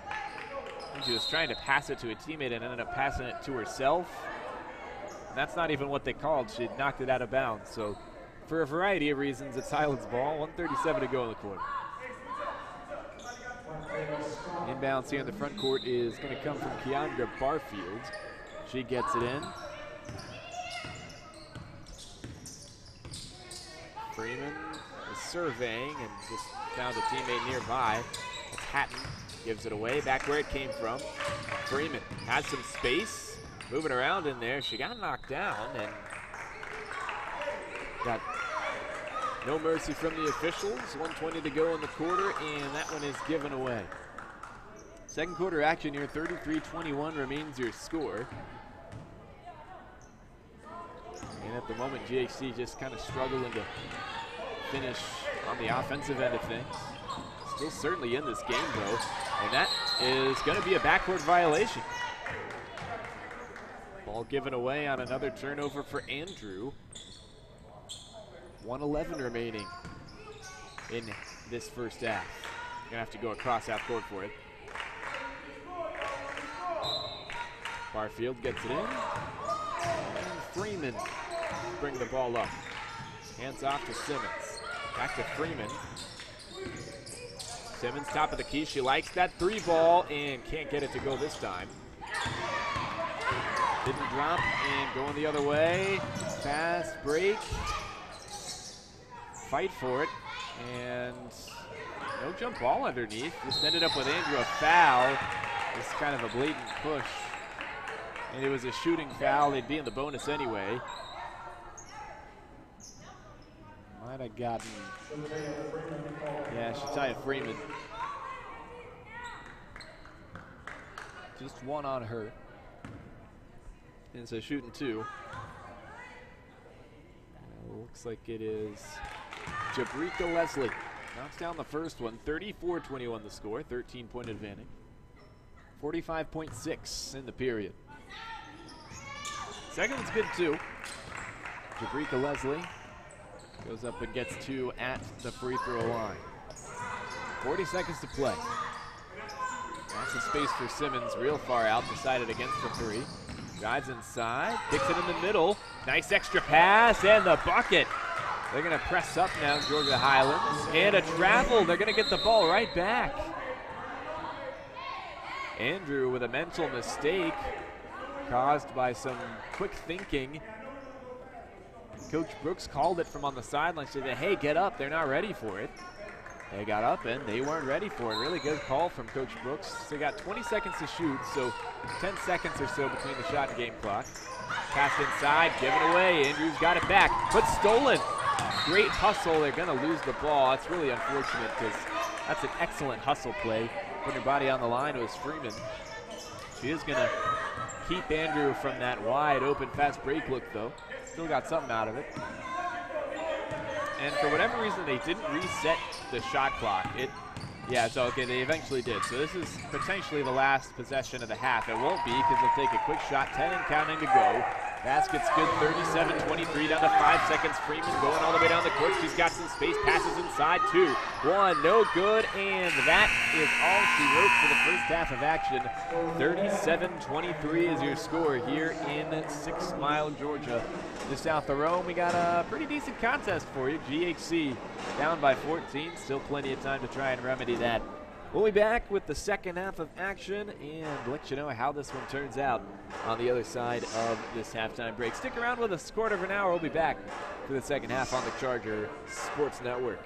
I think she was trying to pass it to a teammate and ended up passing it to herself. And that's not even what they called. She knocked it out of bounds. So for a variety of reasons, it's Highlands ball. 1:37 to go in the quarter. Inbounds here in the front court is going to come from Keandra Barfield. She gets it in. Freeman is surveying and just found a teammate nearby. It's Hatton, gives it away back where it came from. Freeman has some space, moving around in there. She got knocked down and got no mercy from the officials. 1:20 to go in the quarter, and that one is given away. Second quarter action here, 33-21 remains your score. And at the moment, GHC just kind of struggling to finish on the offensive end of things. Still certainly in this game, though, and that is going to be a backcourt violation. Ball given away on another turnover for Andrew. 1:11 remaining in this first half. You're gonna have to go across half court for it. Barfield gets it in. And Freeman bring the ball up. Hands off to Simmons. Back to Freeman. Simmons top of the key. She likes that three ball and can't get it to go this time. Didn't drop and going the other way. Fast break. Fight for it, and no jump ball underneath. Just ended up with Andrew a foul. Just kind of a blatant push. And it was a shooting foul. They'd be in the bonus anyway. Might have gotten, yeah, Shatiah Freeman. Just one on her. And so shooting two. Looks like it is Jabrika Leslie. Knocks down the first one. 34-21 the score. 13-point advantage. 45.6 in the period. Second one's good too. Jabrika Leslie goes up and gets two at the free throw line. 40 seconds to play. Lots of space for Simmons. Real far out. Decided against the three. Drives inside. Kicks it in the middle. Nice extra pass and the bucket. They're going to press up now, Georgia Highlands. And a travel. They're going to get the ball right back. Andrew with a mental mistake caused by some quick thinking. Coach Brooks called it from on the sideline. Said, hey, get up. They're not ready for it. They got up and they weren't ready for it. Really good call from Coach Brooks. They got 20 seconds to shoot, so 10 seconds or so between the shot and game clock. Pass inside, given away. Andrews got it back, but stolen. Great hustle. They're going to lose the ball. That's really unfortunate because that's an excellent hustle play. Putting her body on the line was Freeman. She is going to keep Andrew from that wide open fast break look, though. Still got something out of it. and for whatever reason, they didn't reset the shot clock. Okay, they eventually did. So this is potentially the last possession of the half. It won't be because they'll take a quick shot, 10 and counting to go. Basket's good, 37-23, down to 5 seconds. Freeman going all the way down the court. She's got some space, passes inside, 2-1, no good, and that is all she wrote for the first half of action. 37-23 is your score here in 6 Mile, Georgia. Just south of Rome, we got a pretty decent contest for you. GHC down by 14, still plenty of time to try and remedy that. We'll be back with the second half of action and let you know how this one turns out on the other side of this halftime break. Stick around with us, quarter of an hour. We'll be back for the second half on the Charger Sports Network.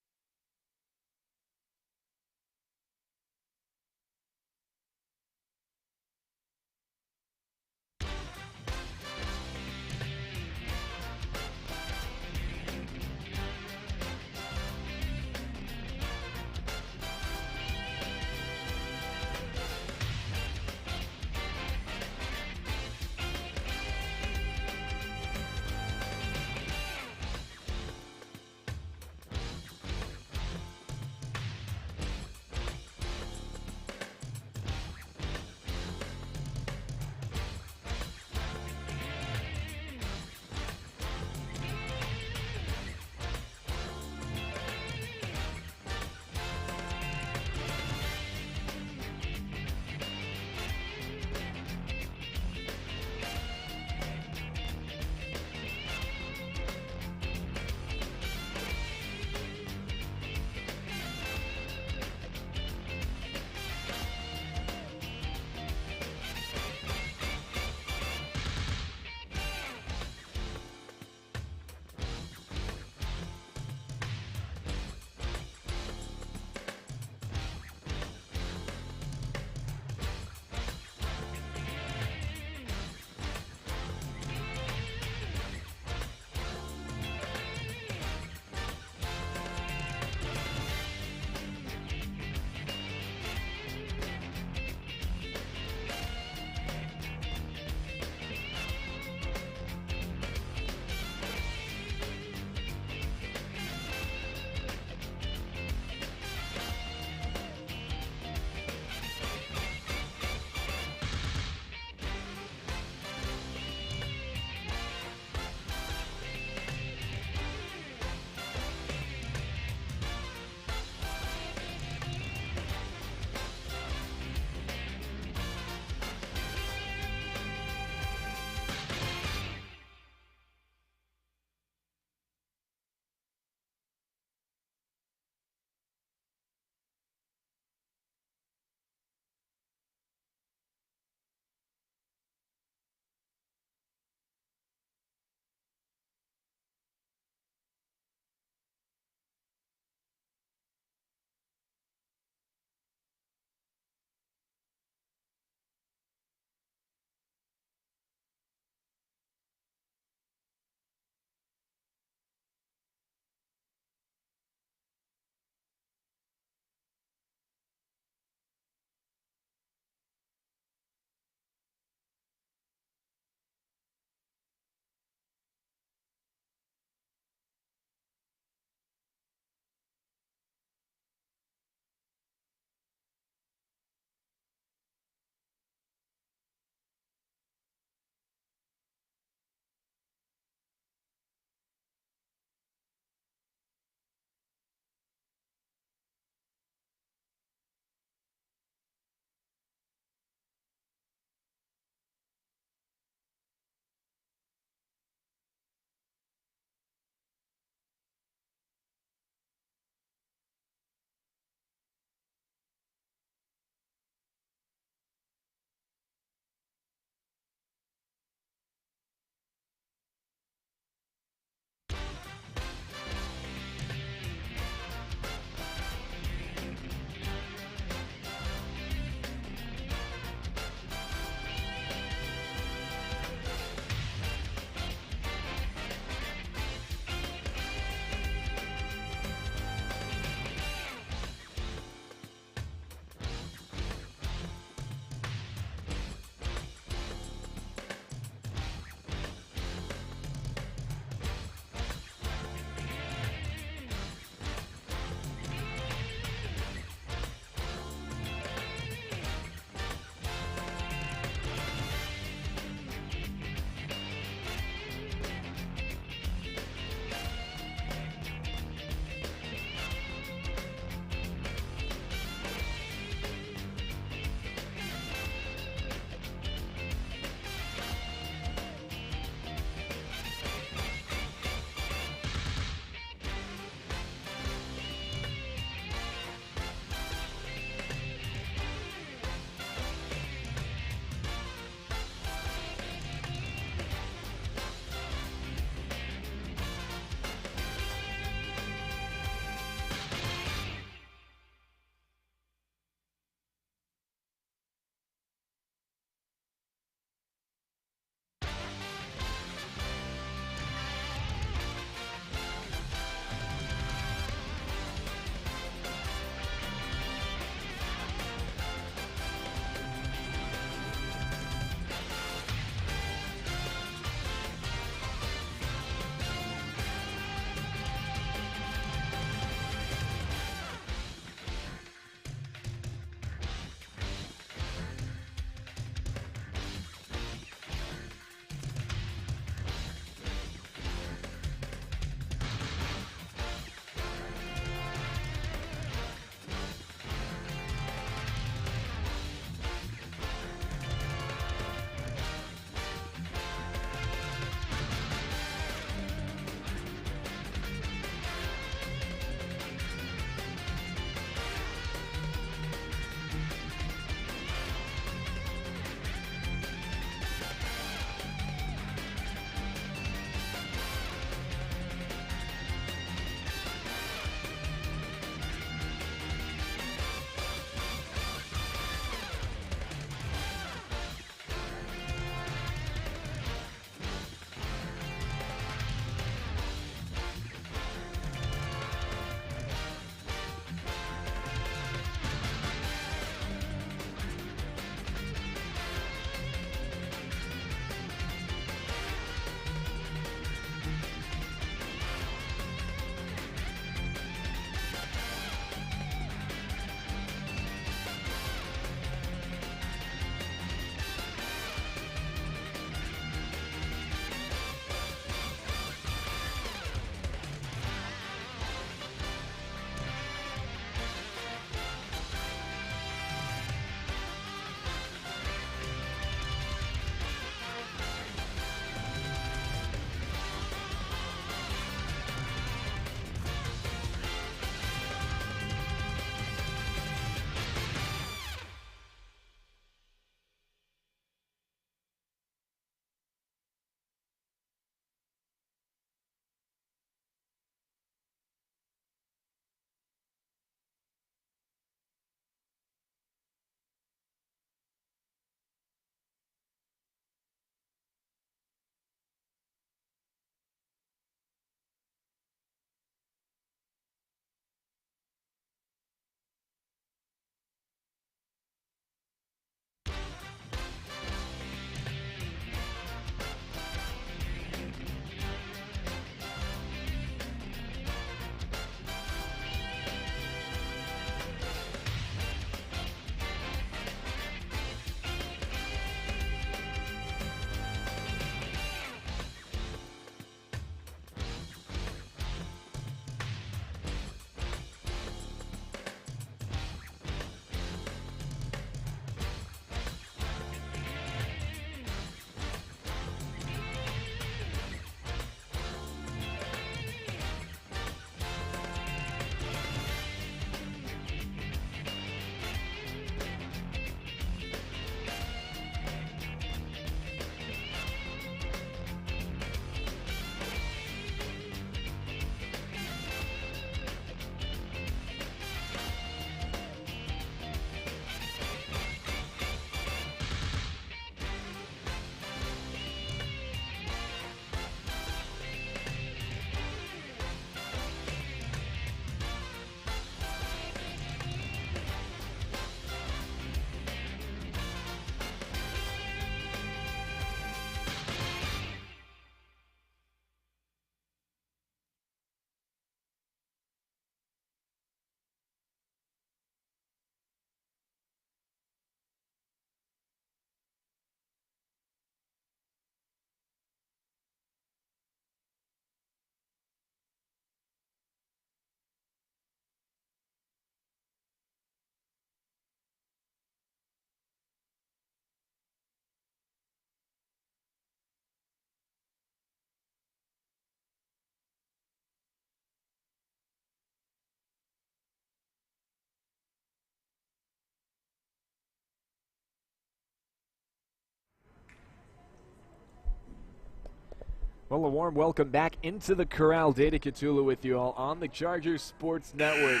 Well, a warm welcome back into the Corral. Data Catula with you all on the Chargers Sports Network.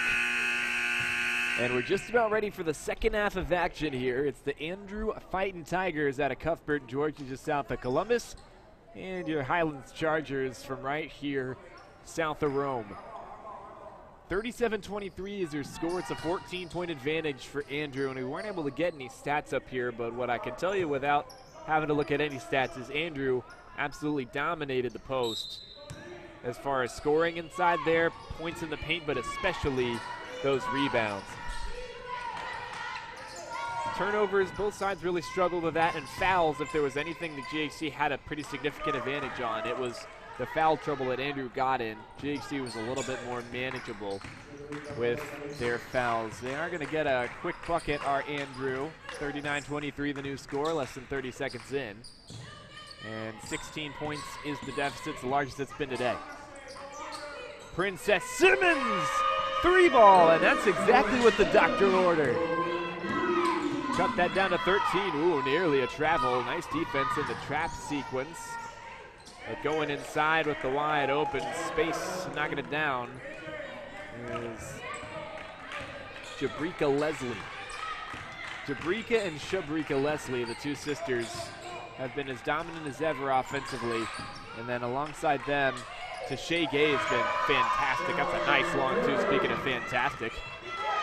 And we're just about ready for the second half of action here. It's the Andrew Fightin' Tigers out of Cuthbert, Georgia, just south of Columbus. And your Highlands Chargers from right here, south of Rome. 37-23 is your score. It's a 14-point advantage for Andrew, and we weren't able to get any stats up here, but what I can tell you without having to look at any stats is Andrew absolutely dominated the post as far as scoring inside there, points in the paint, but especially those rebounds. Turnovers, both sides really struggled with that, and fouls, if there was anything that GHC had a pretty significant advantage on, it was the foul trouble that Andrew got in. GHC was a little bit more manageable with their fouls. They are going to get a quick bucket, our Andrew. 39-23 the new score, less than 30 seconds in. And 16 points is the deficit, the largest it's been today. Princess Simmons, 3-ball, and that's exactly what the doctor ordered. Cut that down to 13. Ooh, nearly a travel. Nice defense in the trap sequence. But going inside with the wide open space, knocking it down, is Jabrika Leslie. Jabrika and Shabrika Leslie, the two sisters, have been as dominant as ever offensively. And then alongside them, Tashay Gay has been fantastic. That's a nice long two, speaking of fantastic.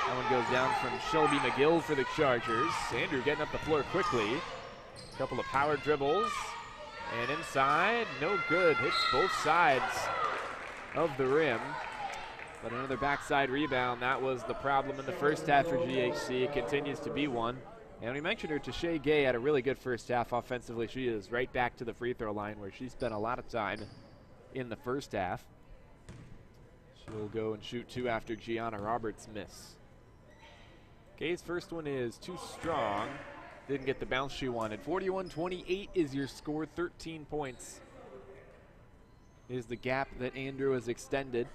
That one goes down from Shelby McGill for the Chargers. Andrew getting up the floor quickly. A couple of power dribbles. And inside, no good. Hits both sides of the rim. But another backside rebound. That was the problem in the first half for GHC. It continues to be one. And we mentioned her, Tashay Gay had a really good first half offensively. She is right back to the free throw line where she spent a lot of time in the first half. She'll go and shoot two after Gianna Roberts' miss. Gay's first one is too strong. Didn't get the bounce she wanted. 41-28 is your score. 13 points is the gap that Andrew has extended.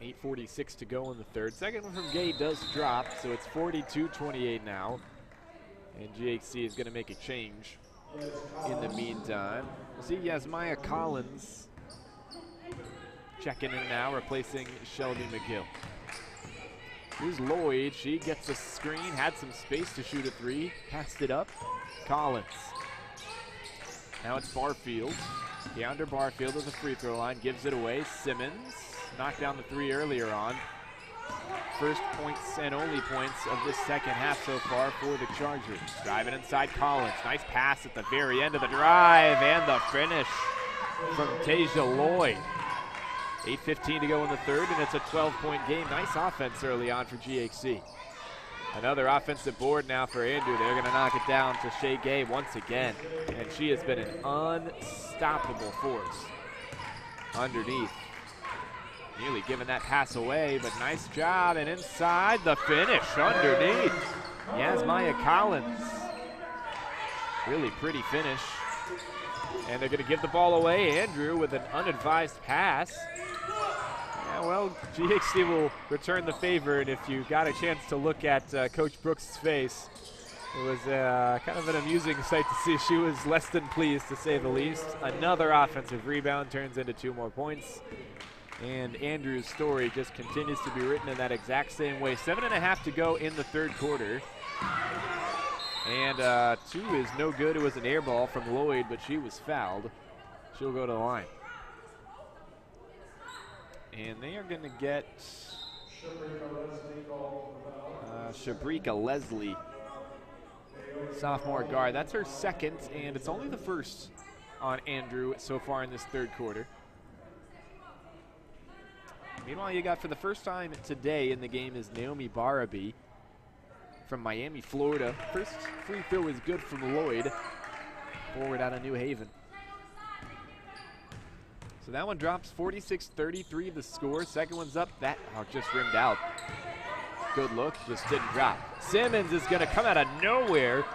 8:46 to go in the third. Second one from Gay does drop, so it's 42-28 now. And GHC is going to make a change in the meantime. We'll see Yasmaya Collins checking in now, replacing Shelby McGill. Here's Lloyd. She gets a screen, had some space to shoot a three, passed it up. Collins. Now it's Barfield. DeAndre Barfield at the free throw line, gives it away. Simmons knocked down the three earlier on. First points and only points of this second half so far for the Chargers. Driving inside Collins. Nice pass at the very end of the drive, and the finish from Tasia Lloyd. 8:15 to go in the third, and it's a 12-point game. Nice offense early on for GHC. Another offensive board now for Andrew. They're going to knock it down to Shay Gay once again, and she has been an unstoppable force underneath. Nearly giving that pass away, but nice job, and inside the finish underneath. Yasmaya Collins. Really pretty finish. And they're going to give the ball away. Andrew with an unadvised pass. Yeah, well, GHC will return the favor, and if you got a chance to look at Coach Brooks' face, it was kind of an amusing sight to see. She was less than pleased, to say the least. Another offensive rebound turns into 2 more points. And Andrew's story just continues to be written in that exact same way. 7.5 to go in the third quarter. And 2 is no good. It was an air ball from Lloyd, but she was fouled. She'll go to the line. And they are going to get Shabrika Leslie, sophomore guard. That's her second, and it's only the first on Andrew so far in this third quarter. Meanwhile, you got for the first time today in the game is Naomi Barabi from Miami, Florida. First free throw is good from Lloyd, forward out of New Haven. So that one drops 46-33 the score. Second one's up. That just rimmed out. Good look, just didn't drop. Simmons is going to come out of nowhere.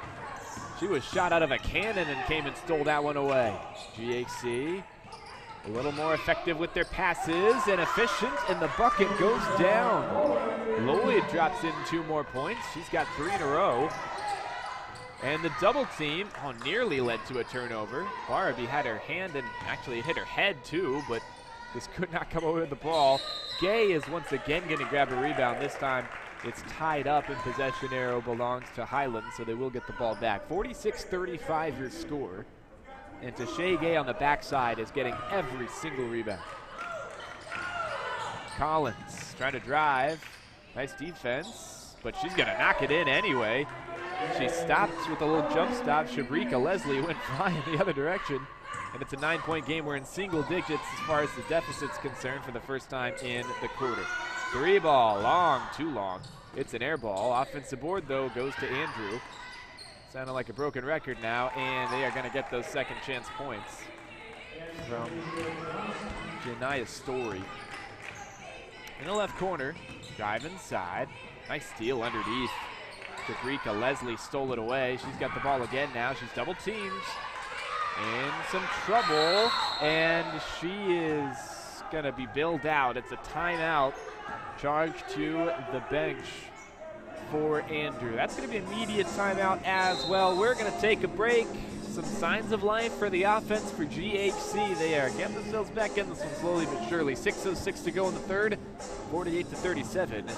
She was shot out of a cannon and came and stole that one away. GHC a little more effective with their passes and efficient, and the bucket goes down. Lloyd drops in 2 more points. She's got 3 in a row. And the double team, nearly led to a turnover. Barbie had her hand and actually hit her head too, but just could not come over with the ball. Gay is once again going to grab a rebound. This time it's tied up and possession arrow belongs to Highlands, so they will get the ball back. 46-35 your score. And Tashay Gay on the backside is getting every single rebound. Collins trying to drive. Nice defense, but she's going to knock it in anyway. She stopped with a little jump stop. Shabrika Leslie went flying the other direction. And it's a 9-point game. We're in single digits as far as the deficit's concerned for the first time in the quarter. 3 ball, long, too long. It's an air ball. Offensive board, though, goes to Andrew. Sounding like a broken record now, and they are going to get those second chance points from Janiyah Story. In the left corner, drive inside. Nice steal underneath. Shabrika Leslie stole it away. She's got the ball again now. She's double teamed. In some trouble, and she is going to be bailed out. It's a timeout. Charge to the bench for Andrew. That's going to be an immediate timeout as well. We're going to take a break. Some signs of life for the offense for GHC. They are getting themselves back in this one slowly but surely. 6:06 to go in the third. 48-37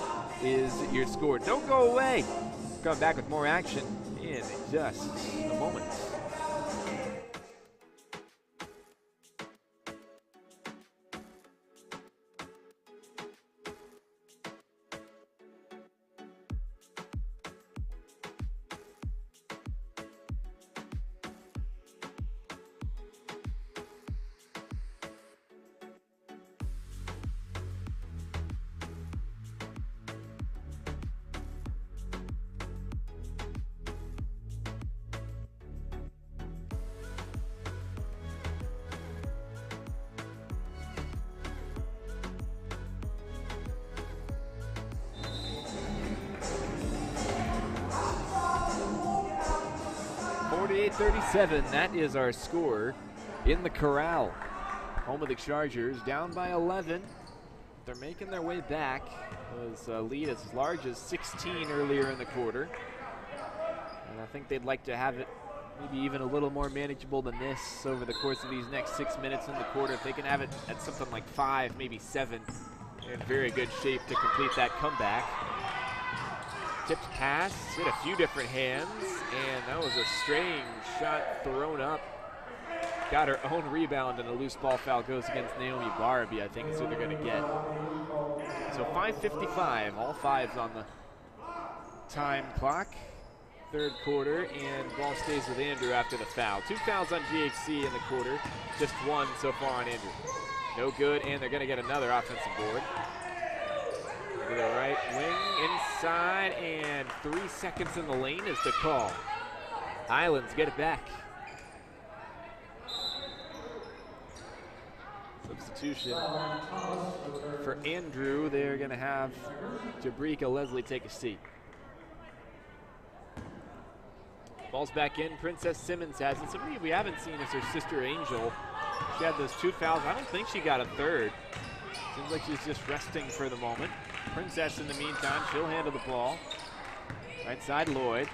is your score. Don't go away. Come back with more action in just a moment. That is our score in the Corral. Home of the Chargers, down by 11. They're making their way back. It was a lead as large as 16 earlier in the quarter. And I think they'd like to have it maybe even a little more manageable than this over the course of these next 6 minutes in the quarter. If they can have it at something like 5, maybe 7, they're in very good shape to complete that comeback. Tipped pass, hit a few different hands, and that was a strange shot thrown up. Got her own rebound, and a loose ball foul goes against Naomi Barbie, I think is who they're going to get. So 5:55, all fives on the time clock. Third quarter, and ball stays with Andrew after the foul. 2 fouls on GHC in the quarter, just 1 so far on Andrew. No good, and they're going to get another offensive board. To the right wing, inside, and 3 seconds in the lane is the call. Highlands get it back. Substitution for Andrew. They're going to have Jabrika Leslie take a seat. Ball's back in. Princess Simmons has it. Somebody we haven't seen is her sister Angel. She had those 2 fouls. I don't think she got a third. Seems like she's just resting for the moment. Princess, in the meantime, she'll handle the ball. Right side, Lloyd.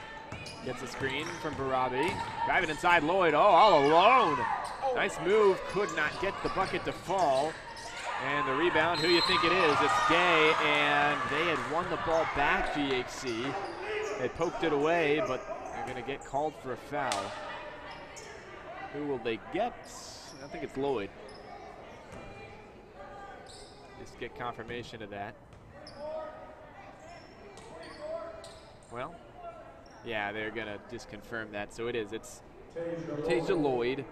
Gets a screen from Barabi. Driving inside Lloyd. Oh, all alone. Nice move. Could not get the bucket to fall. And the rebound, who you think it is? It's Gay, and they had won the ball back, GHC. They poked it away, but they're going to get called for a foul. Who will they get? I think it's Lloyd. Just get confirmation of that. Well, yeah, they're going to just confirm that. So it is. It's Tasia Lloyd.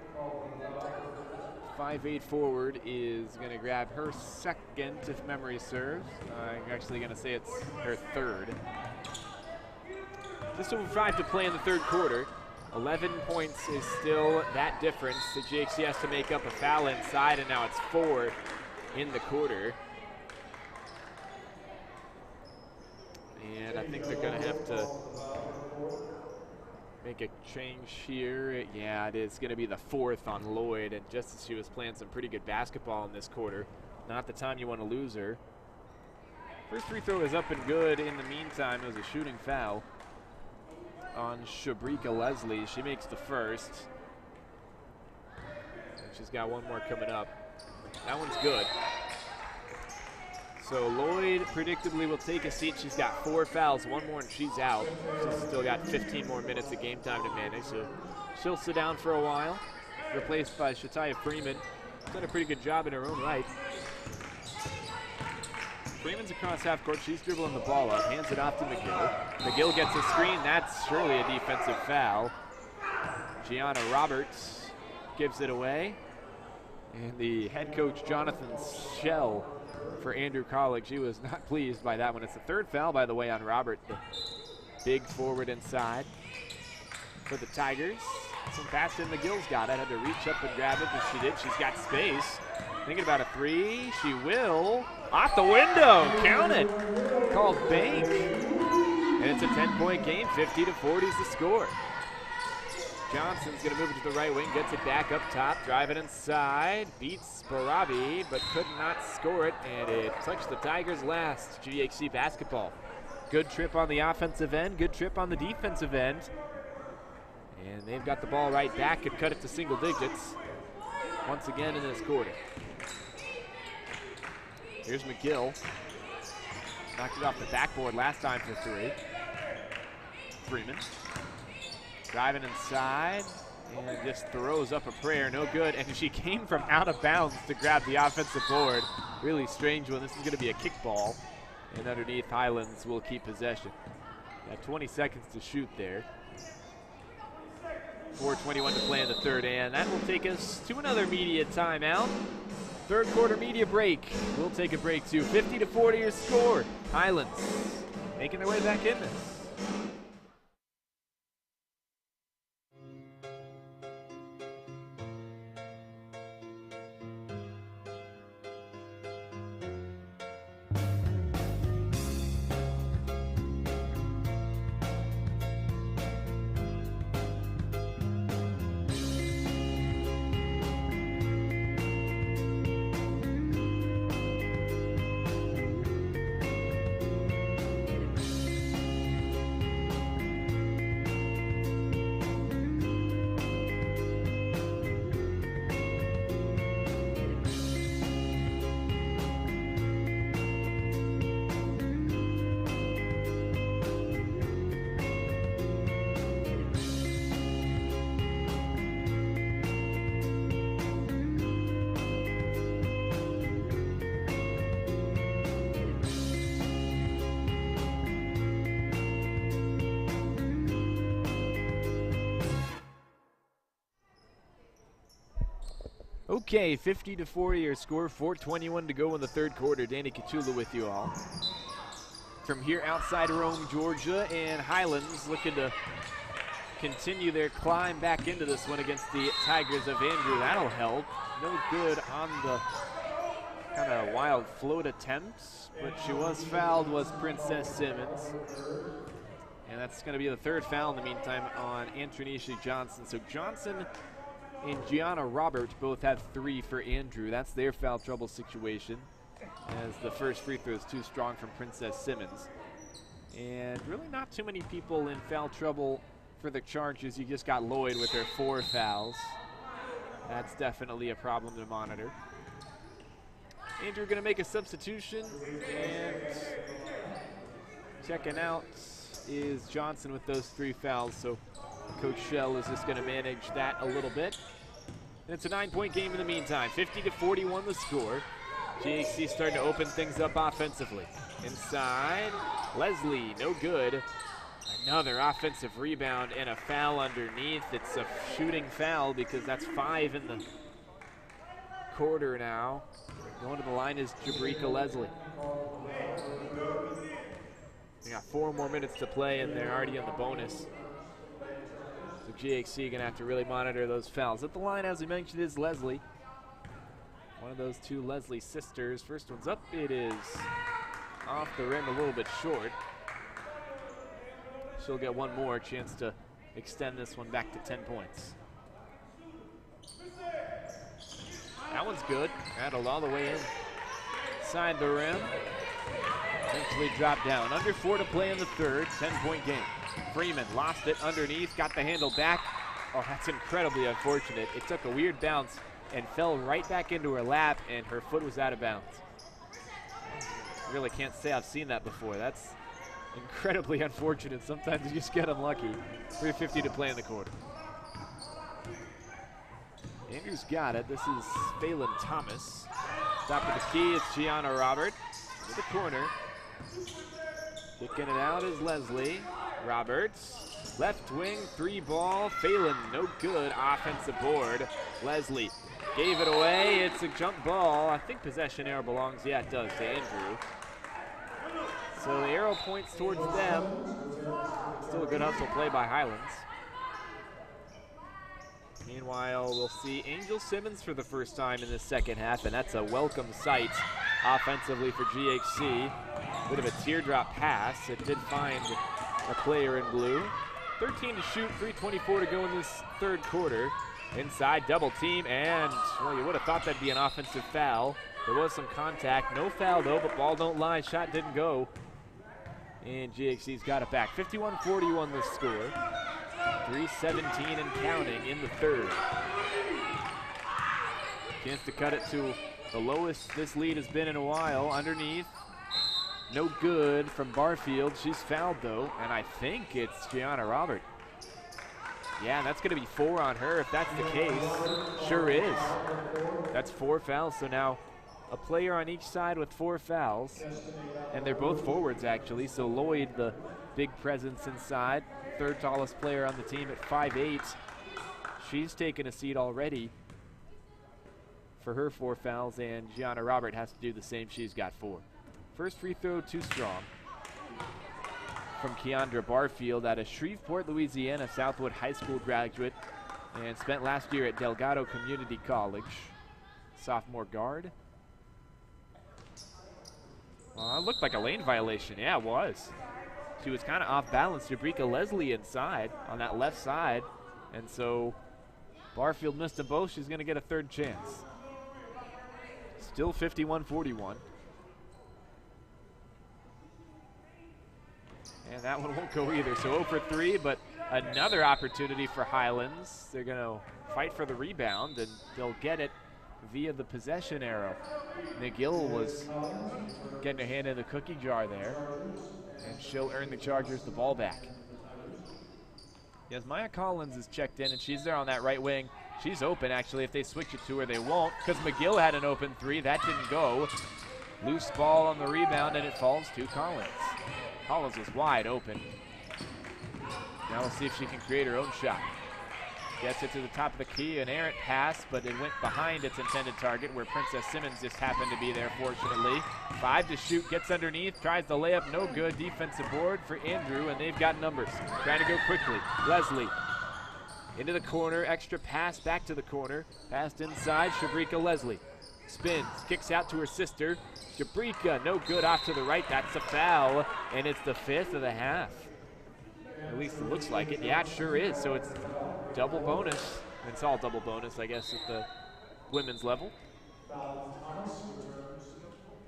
5'8" forward is going to grab her second, if memory serves. I'm actually going to say it's her third. Just over 5 to play in the third quarter. 11 points is still that difference. The GHC has to make up a foul inside, and now it's 4 in the quarter. And I think they're going to have to make a change here. Yeah, it is going to be the 4th on Lloyd, and just as she was playing some pretty good basketball in this quarter, not the time you want to lose her. First free throw is up and good. In the meantime, it was a shooting foul. on Shabrika Leslie. She makes the first. And she's got one more coming up. That one's good. So Lloyd predictably will take a seat. She's got 4 fouls, 1 more and she's out. She's still got 15 more minutes of game time to manage, so she'll sit down for a while. Replaced by Shataya Freeman. Done a pretty good job in her own right. Freeman's across half court. She's dribbling the ball up, hands it off to McGill. McGill gets a screen. That's surely a defensive foul. Gianna Roberts gives it away. And the head coach, Jonathan Schell, for Andrew College, he was not pleased by that one. It's the 3rd foul, by the way, on Robert, the big forward inside for the Tigers. Some fast in McGill's got it. Had to reach up and grab it, but she did. She's got space. Thinking about a 3. She will. Off the window. Count it. Called bank. And it's a 10-point game. 50-40 is the score. Johnson's going to move it to the right wing, gets it back up top, driving inside, beats Sparabi, but could not score it, and it touched the Tigers last. GHC basketball. Good trip on the offensive end, good trip on the defensive end. And they've got the ball right back and cut it to single digits once again in this quarter. Here's McGill. Knocked it off the backboard last time for 3. Freeman. Driving inside and just throws up a prayer, no good. And she came from out of bounds to grab the offensive board. Really strange one. This is going to be a kickball. And underneath, Highlands will keep possession. Got 20 seconds to shoot there. 4:21 to play in the 3rd, and that will take us to another media timeout. 3rd quarter media break. We'll take a break too. 50-40 your score. Highlands making their way back in this. Okay, 50-40 your score, 4:21 to go in the 3rd quarter. Danny Kachula with you all. From here outside Rome, Georgia, and Highlands looking to continue their climb back into this one against the Tigers of Andrew. That'll help. No good on the kind of wild float attempts, but she was fouled, was Princess Simmons. And that's going to be the 3rd foul in the meantime on Antronisha Johnson. So Johnson and Gianna Roberts both have 3 for Andrew. That's their foul trouble situation, as the first free throw is too strong from Princess Simmons. And really not too many people in foul trouble for the Chargers. You just got Lloyd with her 4 fouls. That's definitely a problem to monitor. Andrew going to make a substitution, and checking out is Johnson with those 3 fouls. So Coach Schell is just going to manage that a little bit. And it's a 9-point game in the meantime. 50-41 the score. GHC starting to open things up offensively. Inside, Leslie, no good. Another offensive rebound and a foul underneath. It's a shooting foul because that's 5 in the quarter now. Going to the line is Jabrika Leslie. We got 4 more minutes to play and they're already in the bonus. So GHC gonna have to really monitor those fouls. At the line, as we mentioned, is Leslie. One of those 2 Leslie sisters. First one's up. It is off the rim, a little bit short. She'll get one more chance to extend this one back to 10 points. That one's good. Rattled all the way inside the rim. Eventually dropped down. Under 4 to play in the third. 10-point game. Freeman lost it underneath. Got the handle back. Oh, that's incredibly unfortunate. It took a weird bounce and fell right back into her lap, and her foot was out of bounds. Really can't say I've seen that before. That's incredibly unfortunate. Sometimes you just get unlucky. 3:50 to play in the quarter. Andrews got it. This is Phelan Thomas. Top of the key, it's Gianna Robert to the corner. Kicking it out is Leslie. Roberts, left wing, 3-ball. Phelan, no good. Offensive board. Leslie gave it away. It's a jump ball. I think possession arrow belongs. Yeah, it does to Andrew. So the arrow points towards them. Still a good hustle play by Highlands. Meanwhile, we'll see Angel Simmons for the first time in the second half, and that's a welcome sight offensively for GHC. Bit of a teardrop pass. It did find a player in blue. 13 to shoot, 3:24 to go in this third quarter. Inside, double team, and, well, you would have thought that'd be an offensive foul. There was some contact. No foul, though, but ball don't lie. Shot didn't go. And GHC's got it back. 51-41 the score. 3:17 and counting in the third. Chance to cut it to the lowest this lead has been in a while. Underneath, no good from Barfield. She's fouled, though, and I think it's Gianna Robert. Yeah, that's going to be 4 on her if that's the case. Sure is. That's 4 fouls, so now a player on each side with 4 fouls, and they're both forwards, actually. So Lloyd, the big presence inside, third tallest player on the team at 5'8". She's taken a seat already for her 4 fouls, and Gianna Robert has to do the same. She's got 4. First free throw, too strong. From Keandra Barfield out of Shreveport, Louisiana, Southwood High School graduate, and spent last year at Delgado Community College. Sophomore guard. It looked like a lane violation. Yeah, it was. She was kind of off balance. Jabrika Leslie inside on that left side, and so Barfield missed them both. She's going to get a third chance. Still 51-41. And that one won't go either. So 0 for 3, but another opportunity for Highlands. They're going to fight for the rebound, and they'll get it via the possession arrow. McGill was getting her hand in the cookie jar there, and she'll earn the Chargers the ball back. Yes, Maya Collins is checked in, and she's there on that right wing. She's open, actually. If they switch it to her, they won't, because McGill had an open 3. That didn't go. Loose ball on the rebound, and it falls to Collins. Collins was wide open. Now we'll see if she can create her own shot. Gets it to the top of the key, an errant pass, but it went behind its intended target where Princess Simmons just happened to be there, fortunately. 5 to shoot, gets underneath, tries the layup, no good. Defensive board for Andrew, and they've got numbers. Trying to go quickly. Leslie into the corner, extra pass back to the corner. Passed inside, Shabrika Leslie. Spins, kicks out to her sister. Jabrika, no good, off to the right. That's a foul, and it's the 5th of the half. At least it looks like it. Yeah, it sure is. So it's double bonus. It's all double bonus, I guess, at the women's level.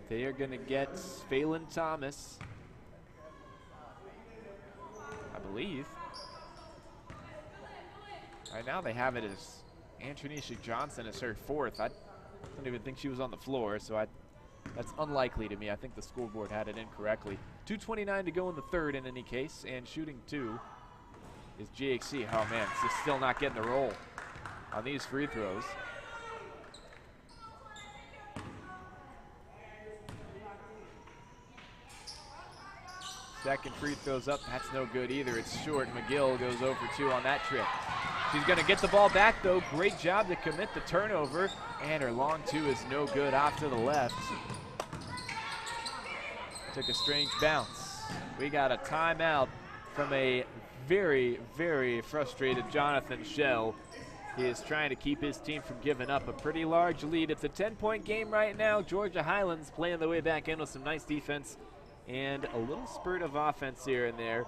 They are going to get Phelan Thomas, I believe. Right now they have it as Antonisha Johnson as her 4th. I don't even think she was on the floor, so that's unlikely to me. I think the scoreboard had it incorrectly. 2:29 to go in the third in any case, and shooting 2 is GHC. Oh man, it's just still not getting the roll on these free throws. Second free throw's up, that's no good either. It's short. McGill goes 0 for 2 on that trip. She's gonna get the ball back though. Great job to commit the turnover, and her long 2 is no good, off to the left. Took a strange bounce. We got a timeout from a very, very frustrated Jonathan Shell. He is trying to keep his team from giving up a pretty large lead. It's a 10-point game right now. Georgia Highlands playing their way back in with some nice defense and a little spurt of offense here and there.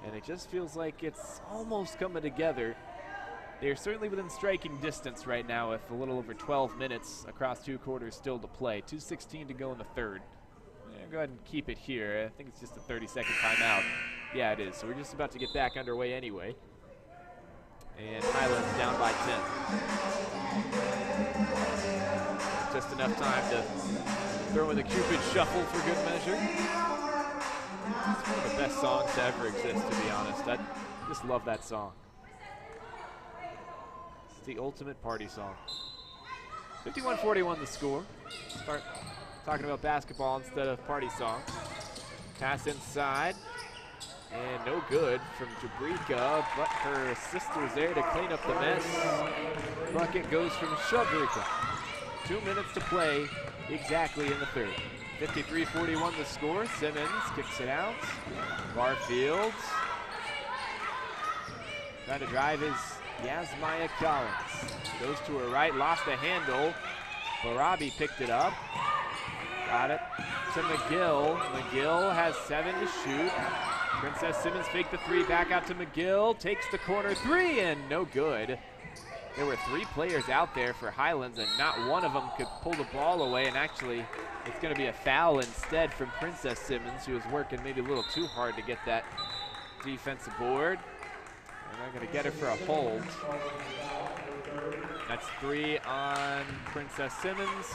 And it just feels like it's almost coming together. They're certainly within striking distance right now with a little over 12 minutes across 2 quarters still to play. 2:16 to go in the third. Go ahead and keep it here. I think it's just a 30-second timeout. Yeah, it is. So we're just about to get back underway anyway. And Highlands down by 10. Just enough time to throw in the Cupid Shuffle for good measure. It's one of the best songs to ever exist, to be honest. I just love that song. It's the ultimate party song. 51-41 the score. Start talking about basketball instead of party song. Pass inside. And no good from Jabrika, but her sister's there to clean up the mess. Bucket goes from Jabrika. 2 minutes to play exactly in the third. 53-41 the score. Simmons kicks it out. Barfield. Trying to drive is Yasmaya Collins. Goes to her right, lost the handle. Barabi picked it up. Got it to McGill. McGill has 7 to shoot. Princess Simmons faked the 3, back out to McGill, takes the corner 3, and no good. There were 3 players out there for Highlands, and not one of them could pull the ball away, and actually it's going to be a foul instead from Princess Simmons, who was working maybe a little too hard to get that defensive board. And they're going to get her for a hold. That's 3 on Princess Simmons.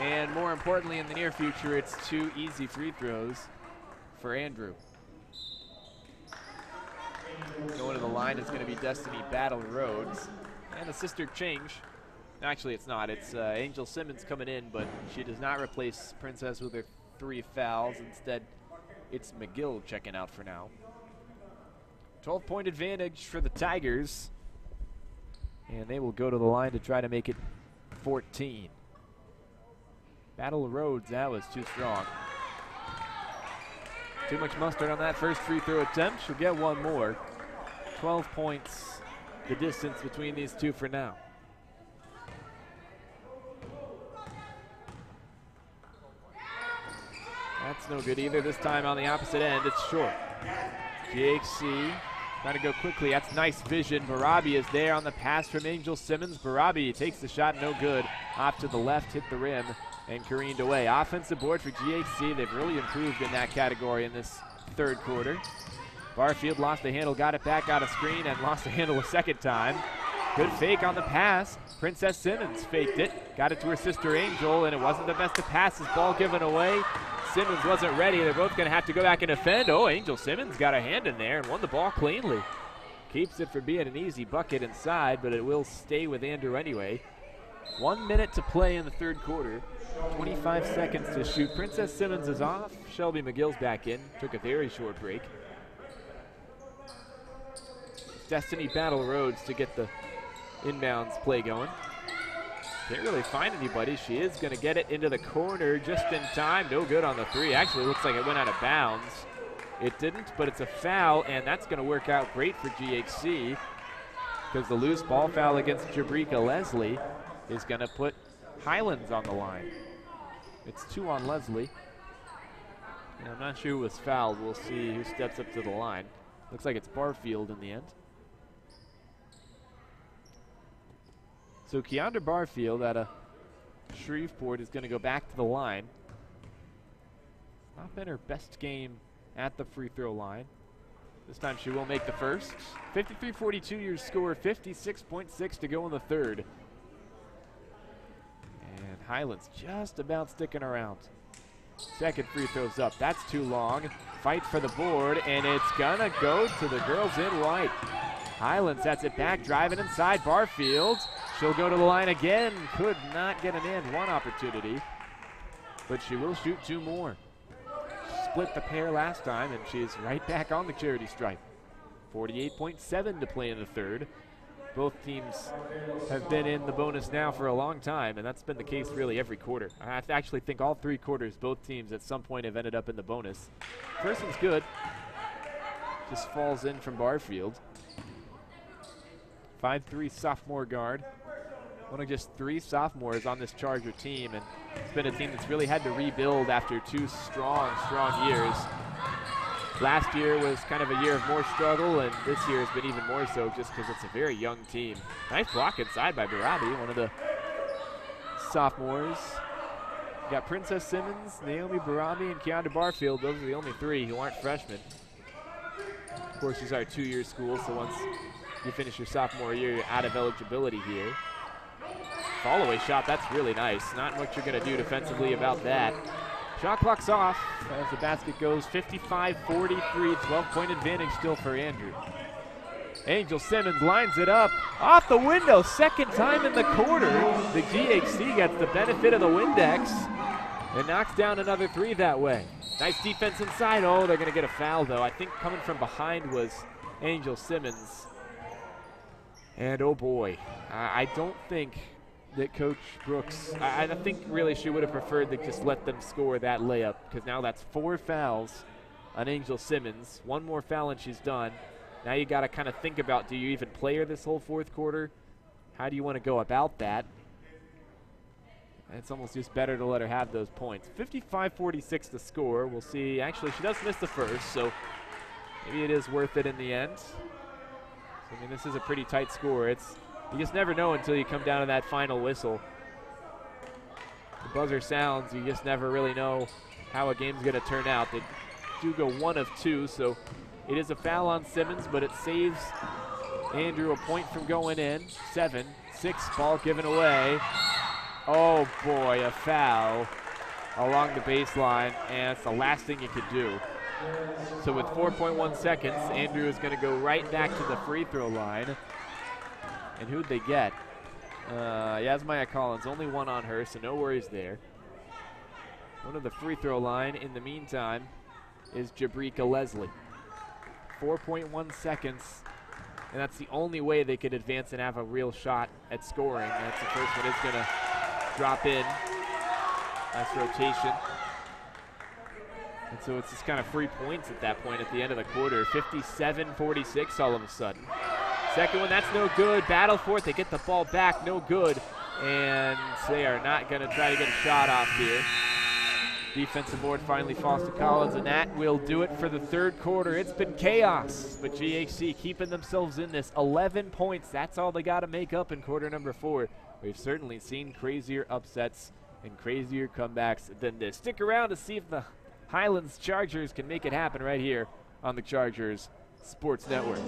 And more importantly, in the near future, it's 2 easy free throws for Andrew. Going to the line is going to be Destiny Battle Rhodes. And the sister change. Actually, it's not. It's Angel Simmons coming in, but she does not replace Princess with her 3 fouls. Instead, it's McGill checking out for now. 12-point advantage for the Tigers. And they will go to the line to try to make it 14. Battle Rhodes, that was too strong. Too much mustard on that first free throw attempt. She'll get 1 more. 12 points, the distance between these two for now. That's no good either. This time on the opposite end, it's short. GHC trying to go quickly. That's nice vision. Barabi is there on the pass from Angel Simmons. Barabi takes the shot, no good. Off to the left, hit the rim, and careened away. Offensive board for GHC. They've really improved in that category in this third quarter. Barfield lost the handle, got it back, got a screen, and lost the handle a second time. Good fake on the pass. Princess Simmons faked it, got it to her sister Angel, and it wasn't the best of passes. Ball given away. Simmons wasn't ready. They're both going to have to go back and defend. Oh, Angel Simmons got a hand in there and won the ball cleanly. Keeps it from being an easy bucket inside, but it will stay with Andrew anyway. 1 minute to play in the third quarter. 25 seconds to shoot. Princess Simmons is off. Shelby McGill's back in. Took a very short break. Destiny Battle Rhodes to get the inbounds play going. Can't really find anybody. She is going to get it into the corner just in time. No good on the 3. Actually, looks like it went out of bounds. It didn't, but it's a foul, and that's going to work out great for GHC because the loose ball foul against Jabrika Leslie is going to put Highlands on the line. It's 2 on Leslie. And I'm not sure who was fouled. We'll see who steps up to the line. Looks like it's Barfield in the end. So Keandra Barfield out of Shreveport is going to go back to the line. Not been her best game at the free throw line. This time she will make the first. 53-42 your score, 56.6 to go in the third. And Highlands just about sticking around. Second free throw's up. That's too long. Fight for the board, and it's gonna go to the girls in white. Highlands sets it back, driving inside. Barfield, she'll go to the line again. Could not get an and one opportunity, but she will shoot 2 more. Split the pair last time, and she's right back on the charity stripe. 48.7 to play in the third. Both teams have been in the bonus now for a long time, and that's been the case really every quarter. I actually think all 3 quarters, both teams at some point have ended up in the bonus. First one's good. Just falls in from Barfield. 5'3" sophomore guard. One of just 3 sophomores on this Charger team, and it's been a team that's really had to rebuild after 2 strong years. Last year was kind of a year of more struggle, and this year has been even more so just because it's a very young team. Nice block inside by Barabi, one of the sophomores. You got Princess Simmons, Naomi Barabi, and Keonda Barfield. Those are the only three who aren't freshmen. Of course, these are a two-year school, so once you finish your sophomore year, you're out of eligibility here. Fall-away shot, that's really nice. Not much you're going to do defensively about that. Shot clock's off as the basket goes 55-43, 12-point advantage still for Andrew. Angel Simmons lines it up off the window, second time in the quarter. The GHC gets the benefit of the Windex and knocks down another three that way. Nice defense inside. Oh, they're going to get a foul, though. I think coming from behind was Angel Simmons. And oh boy, I don't think that Coach Brooks, I think really she would have preferred to just let them score that layup, because now that's 4 fouls on Angel Simmons. One more foul and she's done. Now you got to kind of think about, do you even play her this whole fourth quarter? How do you want to go about that? It's almost just better to let her have those points. 55-46 to score. We'll see. Actually, she does miss the first, so maybe it is worth it in the end. So, I mean, this is a pretty tight score. You just never know until you come down to that final whistle. The buzzer sounds, you just never really know how a game's going to turn out. They do go 1 of 2, so it is a foul on Simmons, but it saves Andrew a point from going in. 7-6, ball given away. Oh boy, a foul along the baseline, and it's the last thing you could do. So with 4.1 seconds, Andrew is going to go right back to the free throw line. And who'd they get? Yasmaya Collins, only one on her, so no worries there. One of the free throw line in the meantime is Jabrika Leslie. 4.1 seconds, and that's the only way they could advance and have a real shot at scoring. And that's the first one. It's going to drop in. Nice rotation. And so it's just kind of free points at that point at the end of the quarter. 57-46 all of a sudden. Second one, that's no good. Battle for it. They get the ball back. No good. And they are not going to try to get a shot off here. Defensive board finally falls to Collins, and that will do it for the third quarter. It's been chaos, but GHC keeping themselves in this. 11 points. That's all they got to make up in quarter number 4. We've certainly seen crazier upsets and crazier comebacks than this. Stick around to see if the Highlands Chargers can make it happen right here on the Chargers Sports Network.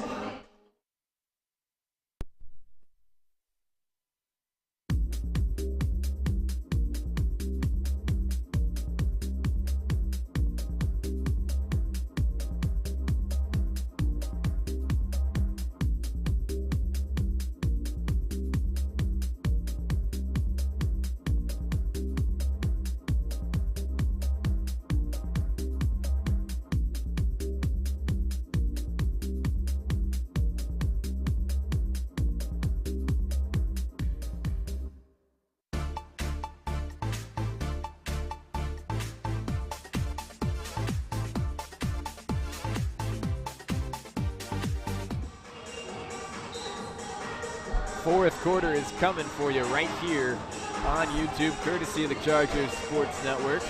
Fourth quarter is coming for you right here on YouTube, courtesy of the Chargers Sports Network.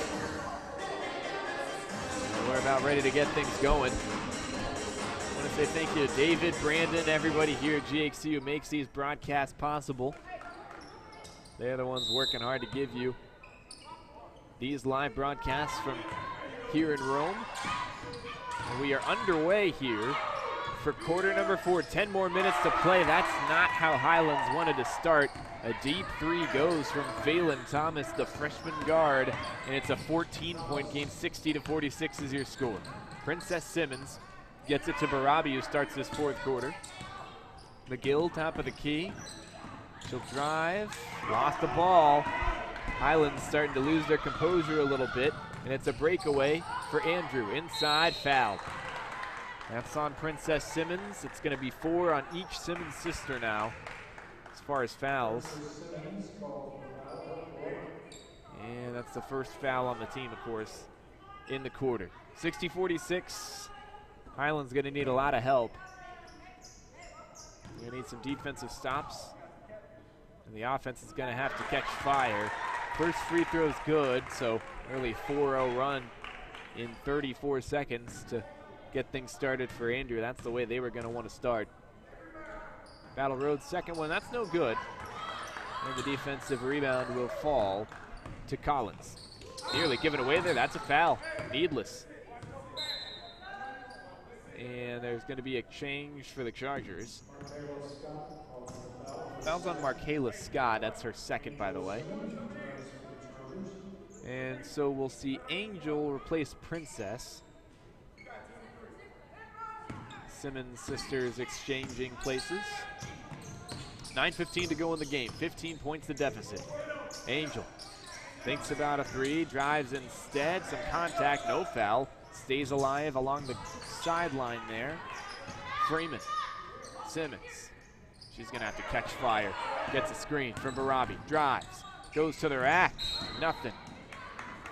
And we're about ready to get things going. I want to say thank you to David, Brandon, everybody here at GHC who makes these broadcasts possible. They're the ones working hard to give you these live broadcasts from here in Rome. And we are underway here for quarter number 4. 10 more minutes to play. That's not how Highlands wanted to start. A deep 3 goes from Phelan Thomas, the freshman guard, and it's a 14-point game. 60-46 is your score. Princess Simmons gets it to Barabi, who starts this fourth quarter. McGill, top of the key. She'll drive, lost the ball. Highlands starting to lose their composure a little bit, and it's a breakaway for Andrew. Inside, foul. That's on Princess Simmons. It's going to be 4 on each Simmons sister now as far as fouls. And that's the first foul on the team, of course, in the quarter. 60-46. Highlands going to need a lot of help. They're going to need some defensive stops. And the offense is going to have to catch fire. First free throw is good, so early 4-0 run in 34 seconds to get things started for Andrew. That's the way they were going to want to start. Battle Road's second one, that's no good. And the defensive rebound will fall to Collins. Nearly given away there. That's a foul. Needless. And there's going to be a change for the Chargers. Foul's on Markayla Scott. That's her second, by the way. And so we'll see Angel replace Princess. Simmons sisters exchanging places. 9:15 to go in the game. 15 points the deficit. Angel thinks about a three, drives instead. Some contact, no foul. Stays alive along the sideline there. Freeman. Simmons. She's going to have to catch fire. Gets a screen from Barabi. Drives. Goes to the rack. Nothing.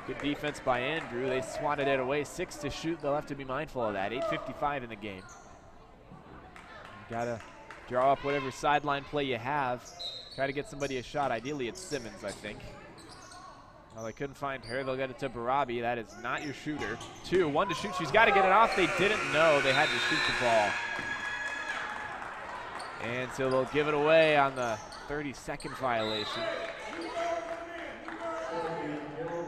Good defense by Andrew. They swatted it away. 6 to shoot. They'll have to be mindful of that. 8:55 in the game. Got to draw up whatever sideline play you have. Try to get somebody a shot. Ideally, it's Simmons, I think. Well, they couldn't find her. They'll get it to Barabi. That is not your shooter. 2, 1 to shoot. She's got to get it off. They didn't know they had to shoot the ball. And so they'll give it away on the 30-second violation.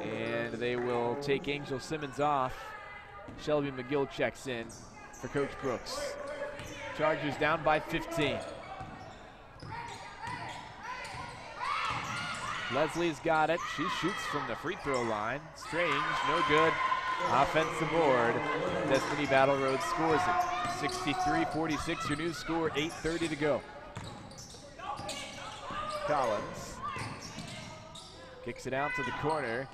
And they will take Angel Simmons off. Shelby McGill checks in for Coach Brooks. Chargers down by 15. Leslie's got it. She shoots from the free throw line. Strange, no good. Offensive board. Destiny Battle Road scores it. 63-46, your new score, 8:30 to go. Collins kicks it out to the corner.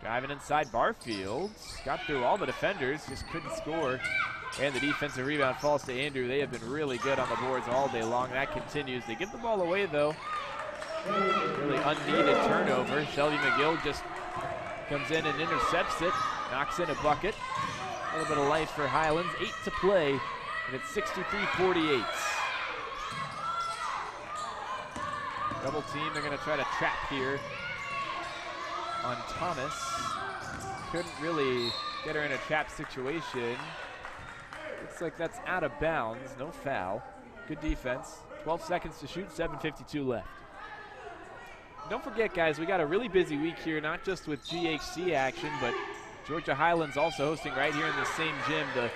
Driving inside Barfield. Got through all the defenders, just couldn't score. And the defensive rebound falls to Andrew. They have been really good on the boards all day long. That continues. They give the ball away, though. Really unneeded turnover. Shelby McGill just comes in and intercepts it. Knocks in a bucket. A little bit of life for Highlands. 8 to play, and it's 63-48. Double team. They're going to try to trap here on Thomas. Couldn't really get her in a trap situation. Looks like that's out of bounds. No foul. Good defense. 12 seconds to shoot. 7:52 left. Don't forget, guys, we got a really busy week here, not just with GHC action, but Georgia Highlands also hosting right here in the same gym the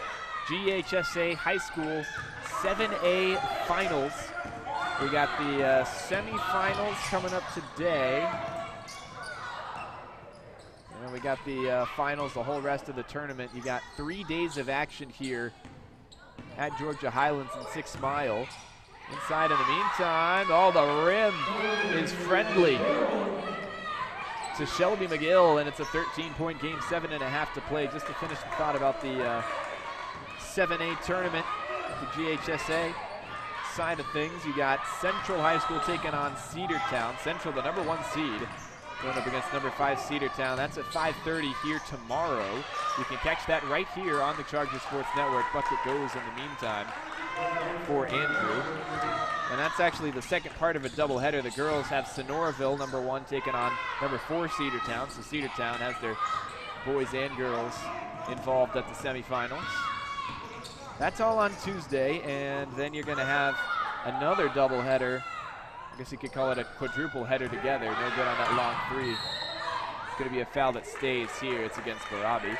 GHSA High School 7A Finals. We got the semifinals coming up today. And we got the finals, the whole rest of the tournament. You got 3 days of action here at Georgia Highlands in 6 Mile. Inside in the meantime, the rim is friendly to Shelby McGill, and it's a 13-point game, 7.5 to play. Just to finish the thought about the 7A tournament, the GHSA side of things, you got Central High School taking on Cedartown. Central, the number 1 seed, going up against number 5 Cedartown. That's at 5:30 here tomorrow. You can catch that right here on the Charger Sports Network. Bucket goes in the meantime for Andrew. And that's actually the second part of a doubleheader. The girls have Sonoraville, number 1, taking on number 4 Cedartown. So Cedartown has their boys and girls involved at the semifinals. That's all on Tuesday, and then you're going to have another doubleheader. I guess you could call it a quadruple header together. No good on that long 3. It's going to be a foul that stays here. It's against Barabi.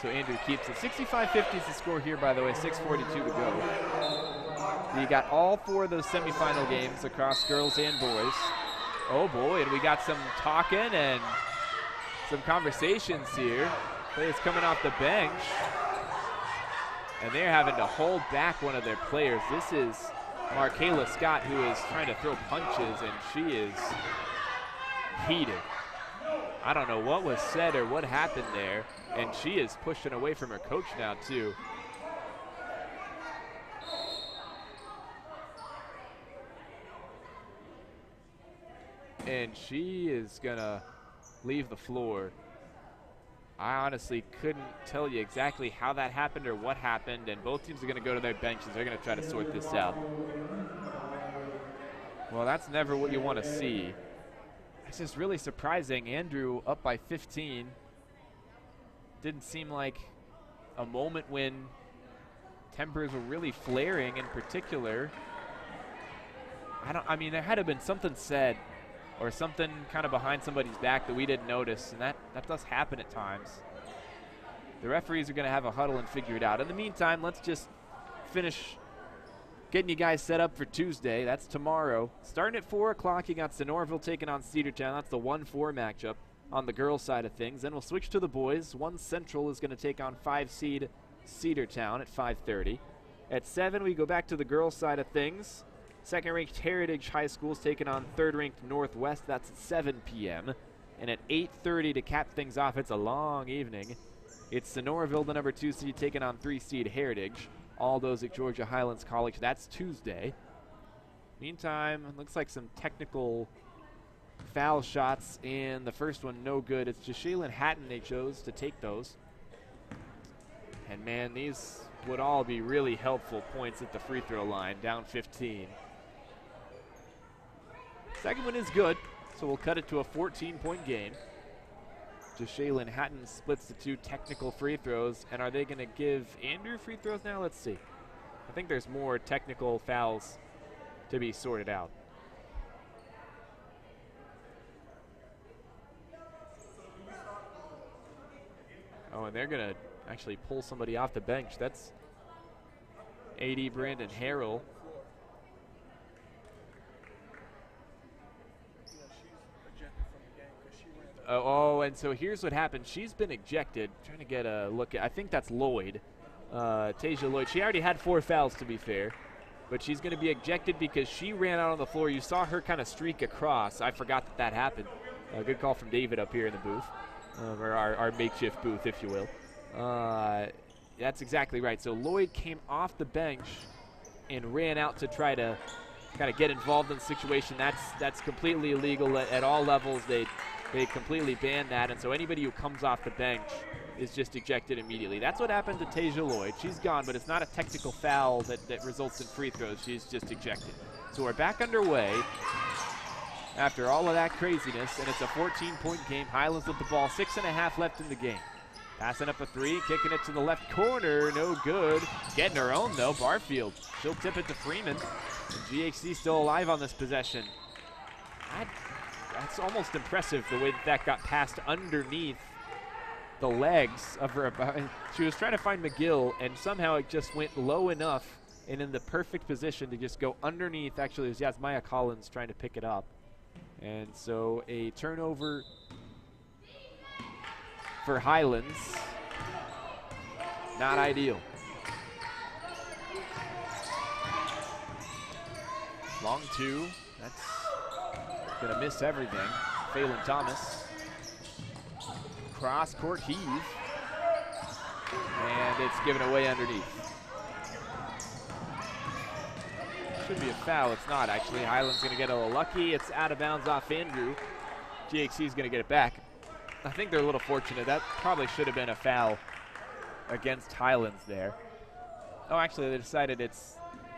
So Andrew keeps it. 65-50 is the score here, by the way. 6:42 to go. You got all 4 of those semifinal games across girls and boys. Oh boy, and we got some talking and some conversations here. Players coming off the bench. And they're having to hold back one of their players. This is Markayla Scott, who is trying to throw punches, and she is heated. I don't know what was said or what happened there, and she is pushing away from her coach now, too. And she is going to leave the floor. I honestly couldn't tell you exactly how that happened or what happened, and both teams are going to go to their benches. They're going to try to sort this out. Well, that's never what you want to see. It's just really surprising. Andrew up by 15. Didn't seem like a moment when tempers were really flaring in particular. I mean, there had to have been something said or something kind of behind somebody's back that we didn't notice, and that does happen at times. The referees are going to have a huddle and figure it out. In the meantime, let's just finish getting you guys set up for Tuesday. That's tomorrow. Starting at 4 o'clock, you got Sonoraville taking on Cedartown. That's the 1-4 matchup on the girls' side of things. Then we'll switch to the boys. 1 Central is going to take on 5 seed Cedartown at 5:30. At 7, we go back to the girls' side of things. Second-ranked Heritage High School is taking on third-ranked Northwest. That's at 7 p.m. And at 8:30 to cap things off, it's a long evening. It's Sonoraville, the number 2 seed, taking on 3 seed Heritage. All those at Georgia Highlands College. That's Tuesday. Meantime, looks like some technical foul shots, and the first one no good. It's Jashaylin Hatton they chose to take those. And man, these would all be really helpful points at the free throw line, down 15. Second one is good, so we'll cut it to a 14-point game. Jashaylin Hatton splits the 2 technical free throws, and are they going to give Andrew free throws now? Let's see. I think there's more technical fouls to be sorted out. Oh, and they're going to actually pull somebody off the bench. That's AD Brandon Harrell. Oh, and so here's what happened. She's been ejected. Trying to get a look at, I think that's Lloyd, Tasia Lloyd. She already had 4 fouls, to be fair, but she's going to be ejected because she ran out on the floor. You saw her kind of streak across. I forgot that happened. Good call from David up here in the booth, or our makeshift booth, if you will. That's exactly right. So Lloyd came off the bench and ran out to try to kind of get involved in the situation. That's completely illegal at all levels. They completely banned that, and so anybody who comes off the bench is just ejected immediately. That's what happened to Tasia Lloyd. She's gone, but it's not a technical foul that results in free throws. She's just ejected. So we're back underway after all of that craziness, and it's a 14-point game. Highlands with the ball, 6.5 left in the game. Passing up a 3, kicking it to the left corner, no good. Getting her own, though, Barfield. She'll tip it to Freeman, and GHC still alive on this possession. That's almost impressive, the way that got passed underneath the legs of her. She was trying to find McGill, and somehow it just went low enough and in the perfect position to just go underneath. Actually, it was Yasmaya Collins trying to pick it up. And so a turnover for Highlands. Not ideal. Long 2. That's going to miss everything. Phelan Thomas. Cross court heave. And it's given away underneath. Should be a foul. It's not, actually. Highland's going to get a little lucky. It's out of bounds off Andrew. GHC is going to get it back. I think they're a little fortunate. That probably should have been a foul against Highlands there. Oh, actually, they decided it's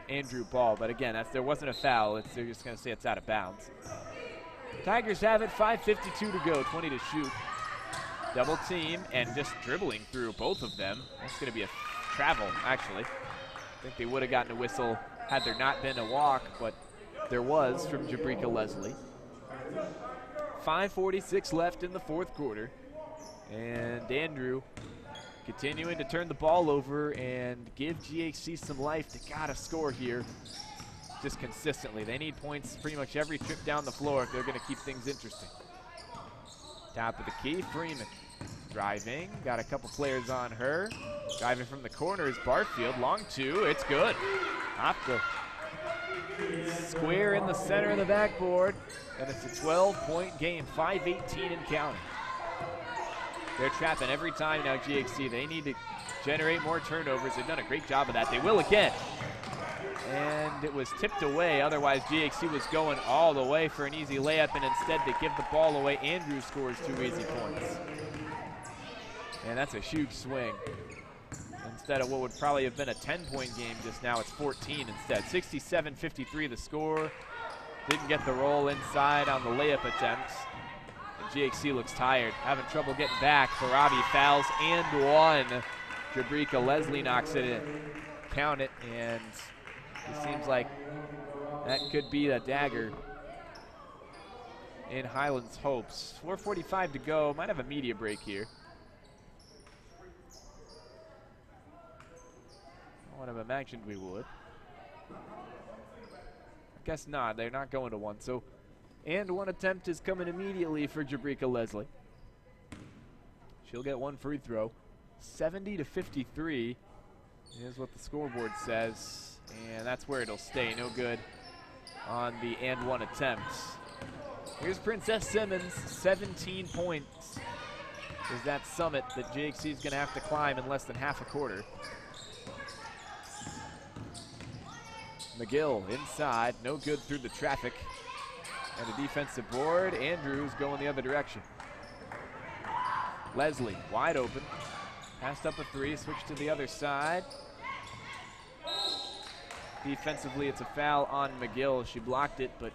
Andrew Ball. But again, there wasn't a foul. They're just going to say it's out of bounds. Tigers have it. 5:52 to go. 20 to shoot. Double team and just dribbling through both of them. That's going to be a travel, actually. I think they would have gotten a whistle had there not been a walk, but there was from Jabrika Leslie. 5:46 left in the fourth quarter. And Andrew continuing to turn the ball over and give GHC some life. They got to score here just consistently. They need points pretty much every trip down the floor if they're going to keep things interesting. Top of the key, Freeman. Driving, got a couple players on her. Driving from the corner is Barfield. Long 2, it's good. Off the square in the center of the backboard. And it's a 12-point game, 5:18 and counting. They're trapping every time now, GHC. They need to generate more turnovers. They've done a great job of that. They will again. And it was tipped away. Otherwise, GHC was going all the way for an easy layup, and instead they give the ball away. Andrew scores 2 easy points. And that's a huge swing. Instead of what would probably have been a 10-point game just now, it's 14 instead. 67-53 the score. Didn't get the roll inside on the layup attempts. And GHC looks tired, having trouble getting back. Farabi fouls and one. Jabrika Leslie knocks it in. Count it, and it seems like that could be a dagger in Highlands hopes. 4:45 to go. Might have a media break here. I would have imagined we would. I guess not. They're not going to one. So, and one attempt is coming immediately for Jabrika Leslie. She'll get one free throw. 70-53 is what the scoreboard says. And that's where it'll stay. No good on the and one attempt. Here's Princess Simmons, 17 points. Is that summit that JXC is going to have to climb in less than half a quarter. McGill inside, no good through the traffic. And a defensive board. Andrews going the other direction. Leslie wide open. Passed up a three, switched to the other side. Defensively, it's a foul on McGill. She blocked it, but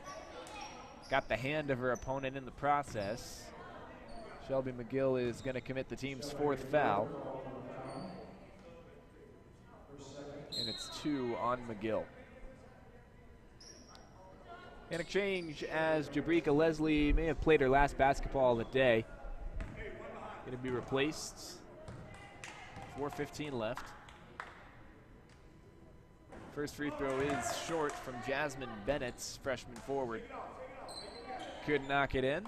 got the hand of her opponent in the process. Shelby McGill is going to commit the team's fourth foul. And it's 2 on McGill. In exchange, as Jabrika Leslie may have played her last basketball of the day. Going to be replaced. 4:15 left. First free throw is short from Jasmine Bennett's freshman forward. Couldn't knock it in.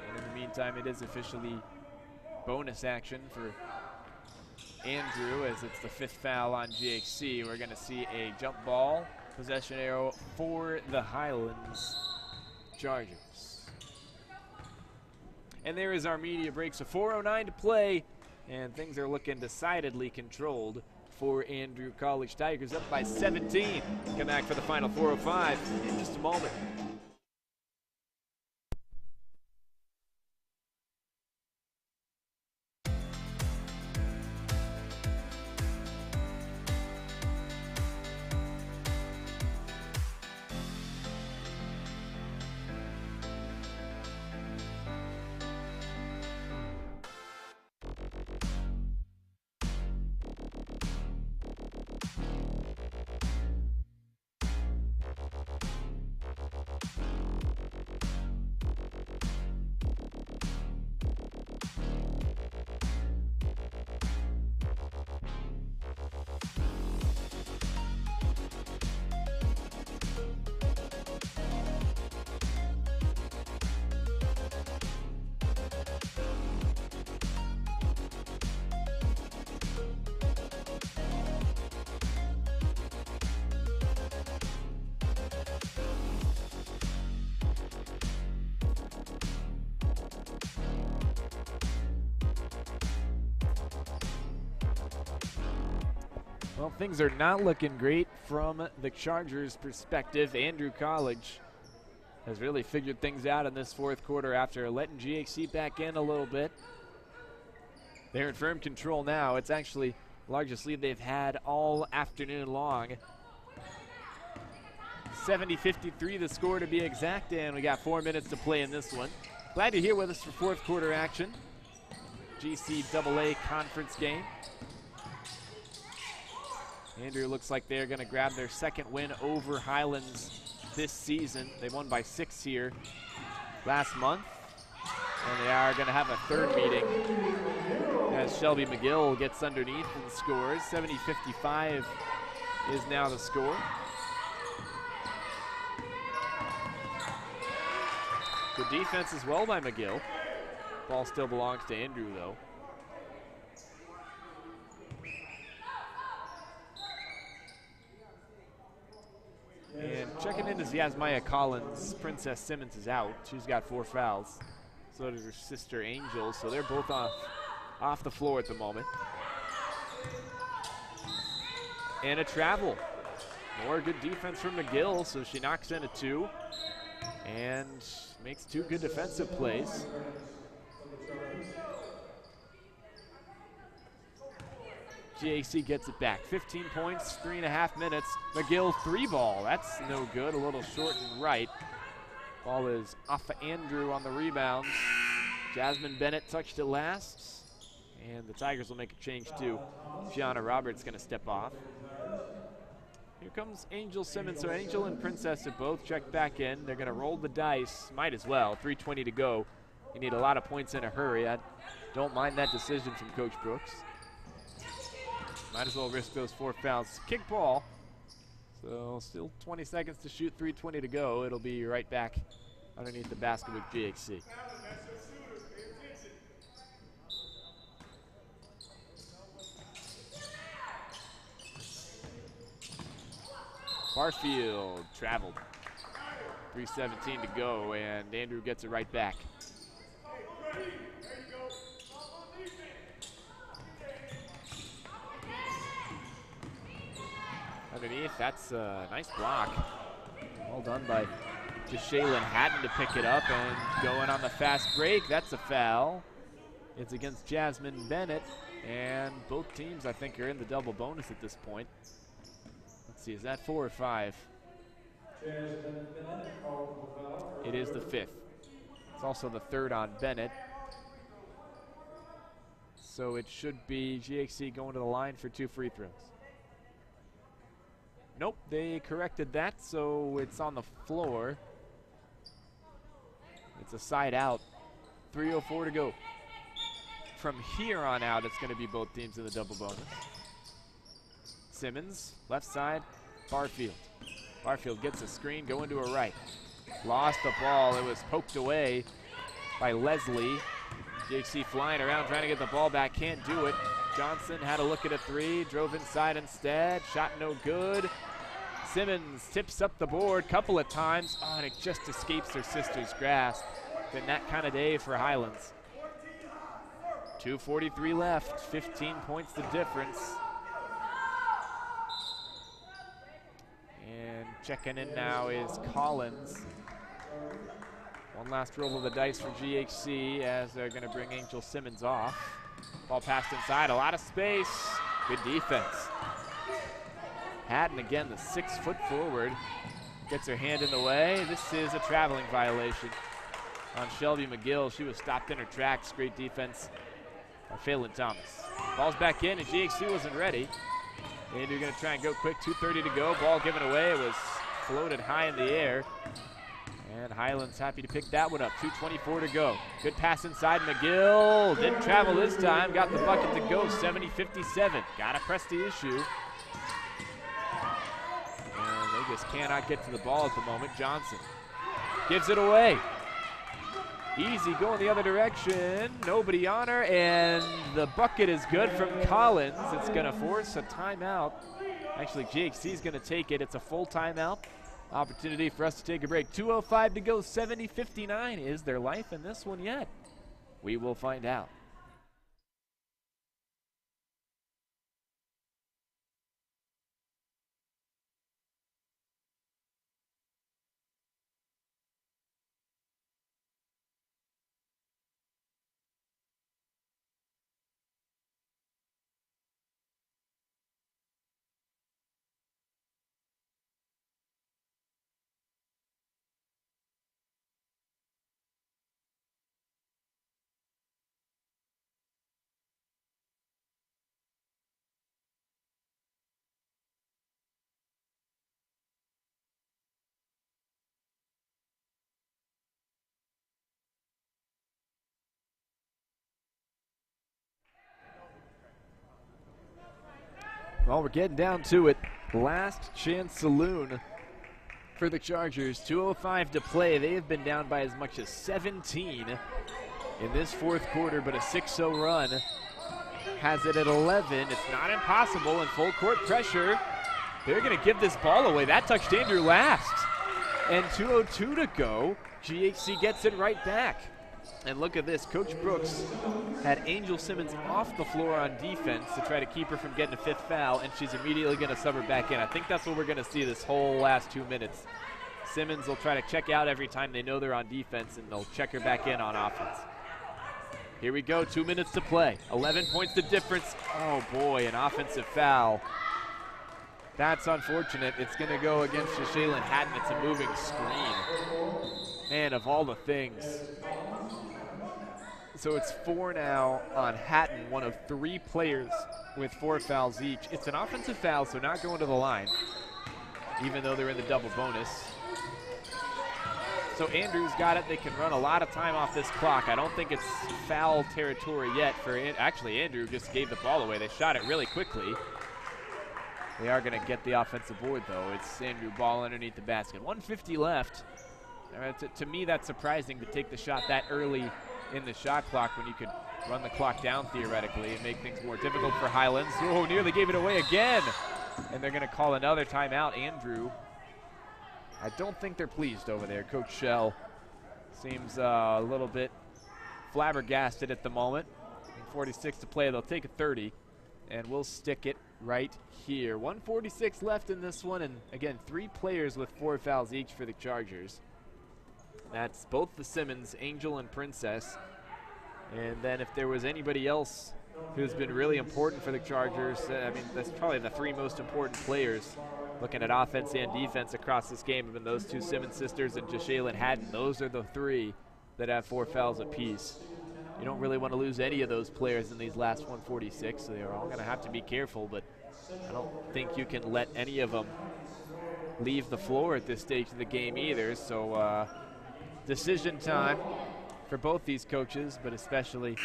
And in the meantime, it is officially bonus action for Andrew as it's the 5th foul on GHC. We're going to see a jump ball possession arrow for the Highlands Chargers. And there is our media break. So 4:09 to play, and things are looking decidedly controlled for Andrew College Tigers, up by 17. Come back for the final 4:05 in just a moment. Well, things are not looking great from the Chargers' perspective. Andrew College has really figured things out in this 4th quarter after letting GHC back in a little bit. They're in firm control now. It's actually the largest lead they've had all afternoon long. 70-53 the score to be exact, and we got 4 minutes to play in this one. Glad you're here with us for 4th quarter action. GCAA conference game. Andrew looks like they're going to grab their 2nd win over Highlands this season. They won by 6 here last month. And they are going to have a 3rd meeting as Shelby McGill gets underneath and scores. 70-55 is now the score. Good defense as well by McGill. Ball still belongs to Andrew, though. And checking in is Yasmaya Collins. Princess Simmons is out. She's got 4 fouls. So does her sister Angel. So they're both off the floor at the moment. And a travel. More good defense from McGill. So she knocks in a 2 and makes 2 good defensive plays. GAC gets it back. 15 points, 3.5 minutes. McGill 3-ball. That's no good. A little short and right. Ball is off of Andrew on the rebound. Jasmine Bennett touched it last. And the Tigers will make a change too. Gianna Roberts going to step off. Here comes Angel Simmons. So Angel and Princess have both checked back in. They're going to roll the dice. Might as well. 3:20 to go. You need a lot of points in a hurry. I don't mind that decision from Coach Brooks. Might as well risk those 4 fouls. Kick ball. So still 20 seconds to shoot, 3:20 to go. It'll be right back underneath the basket with GHC. Barfield traveled. 3:17 to go, and Andrew gets it right back. Underneath, that's a nice block. Well done by Shaylin Hatton to pick it up, and going on the fast break. That's a foul. It's against Jasmine Bennett, and both teams, I think, are in the double bonus at this point. Let's see, is that 4 or 5? It is the 5th. It's also the 3rd on Bennett. So it should be GHC going to the line for 2 free throws. Nope, they corrected that, so it's on the floor. It's a side out. 3:04 to go. From here on out, it's going to be both teams in the double bonus. Simmons, left side, Barfield. Barfield gets a screen, going to her right. Lost the ball. It was poked away by Leslie. GHC flying around trying to get the ball back, can't do it. Johnson had a look at a 3, drove inside instead, shot no good. Simmons tips up the board a couple of times. Oh, and it just escapes her sister's grasp. Been that kind of day for Highlands. 2:43 left, 15 points the difference. And checking in now is Collins. One last roll of the dice for GHC as they're going to bring Angel Simmons off. Ball passed inside, a lot of space. Good defense. Hatton, again, the 6-foot forward, gets her hand in the way. This is a traveling violation on Shelby McGill. She was stopped in her tracks. Great defense by Phelan Thomas. Ball's back in, and GHC wasn't ready. Andrew going to try and go quick. 2:30 to go. Ball given away. It was floated high in the air. And Highlands happy to pick that one up. 2:24 to go. Good pass inside. McGill didn't travel this time. Got the bucket to go. 70-57. Got to press the issue. And they just cannot get to the ball at the moment. Johnson gives it away. Easy going the other direction. Nobody on her. And the bucket is good from Collins. It's going to force a timeout. Actually, GHC is going to take it. It's a full timeout. Opportunity for us to take a break. 2:05 to go. 70-59. Is there life in this one yet? We will find out. Well, we're getting down to it. Last chance saloon for the Chargers. 2:05 to play. They have been down by as much as 17 in this fourth quarter, but a 6-0 run has it at 11. It's not impossible in full court pressure. They're going to give this ball away. That touched Andrew last. And 2:02 to go. GHC gets it right back. And look at this. Coach Brooks had Angel Simmons off the floor on defense to try to keep her from getting a 5th foul, and she's immediately going to sub her back in. I think that's what we're going to see this whole last 2 minutes. Simmons will try to check out every time they know they're on defense, and they'll check her back in on offense. Here we go. 2 minutes to play. 11 points the difference. Oh, boy, an offensive foul. That's unfortunate. It's going to go against Shaylin Hatton. It's a moving screen. Man, of all the things. So it's 4 now on Hatton, one of 3 players with 4 fouls each. It's an offensive foul, so not going to the line. even though they're in the double bonus. So Andrews got it. They can run a lot of time off this clock. I don't think it's foul territory yet for actually Andrew just gave the ball away. They shot it really quickly. They are going to get the offensive board, though. It's Andrew ball underneath the basket. 1:50 left. To me, that's surprising to take the shot that early in the shot clock when you could run the clock down theoretically and make things more difficult for Highlands. Oh, nearly gave it away again. And they're going to call another timeout. Andrew, I don't think they're pleased over there. Coach Shell seems a little bit flabbergasted at the moment. 46 to play. They'll take a 30, and we'll stick it right here. 1:46 left in this one, and again, 3 players with 4 fouls each for the Chargers. That's both the Simmons, Angel, and Princess. And then if there was anybody else who's been really important for the Chargers, I mean, that's probably the 3 most important players looking at offense and defense across this game have been those 2 Simmons sisters and Jashaylin Haddon. Those are the 3 that have 4 fouls apiece. You don't really want to lose any of those players in these last 146, so they're all going to have to be careful, but I don't think you can let any of them leave the floor at this stage of the game either. So decision time for both these coaches, but especially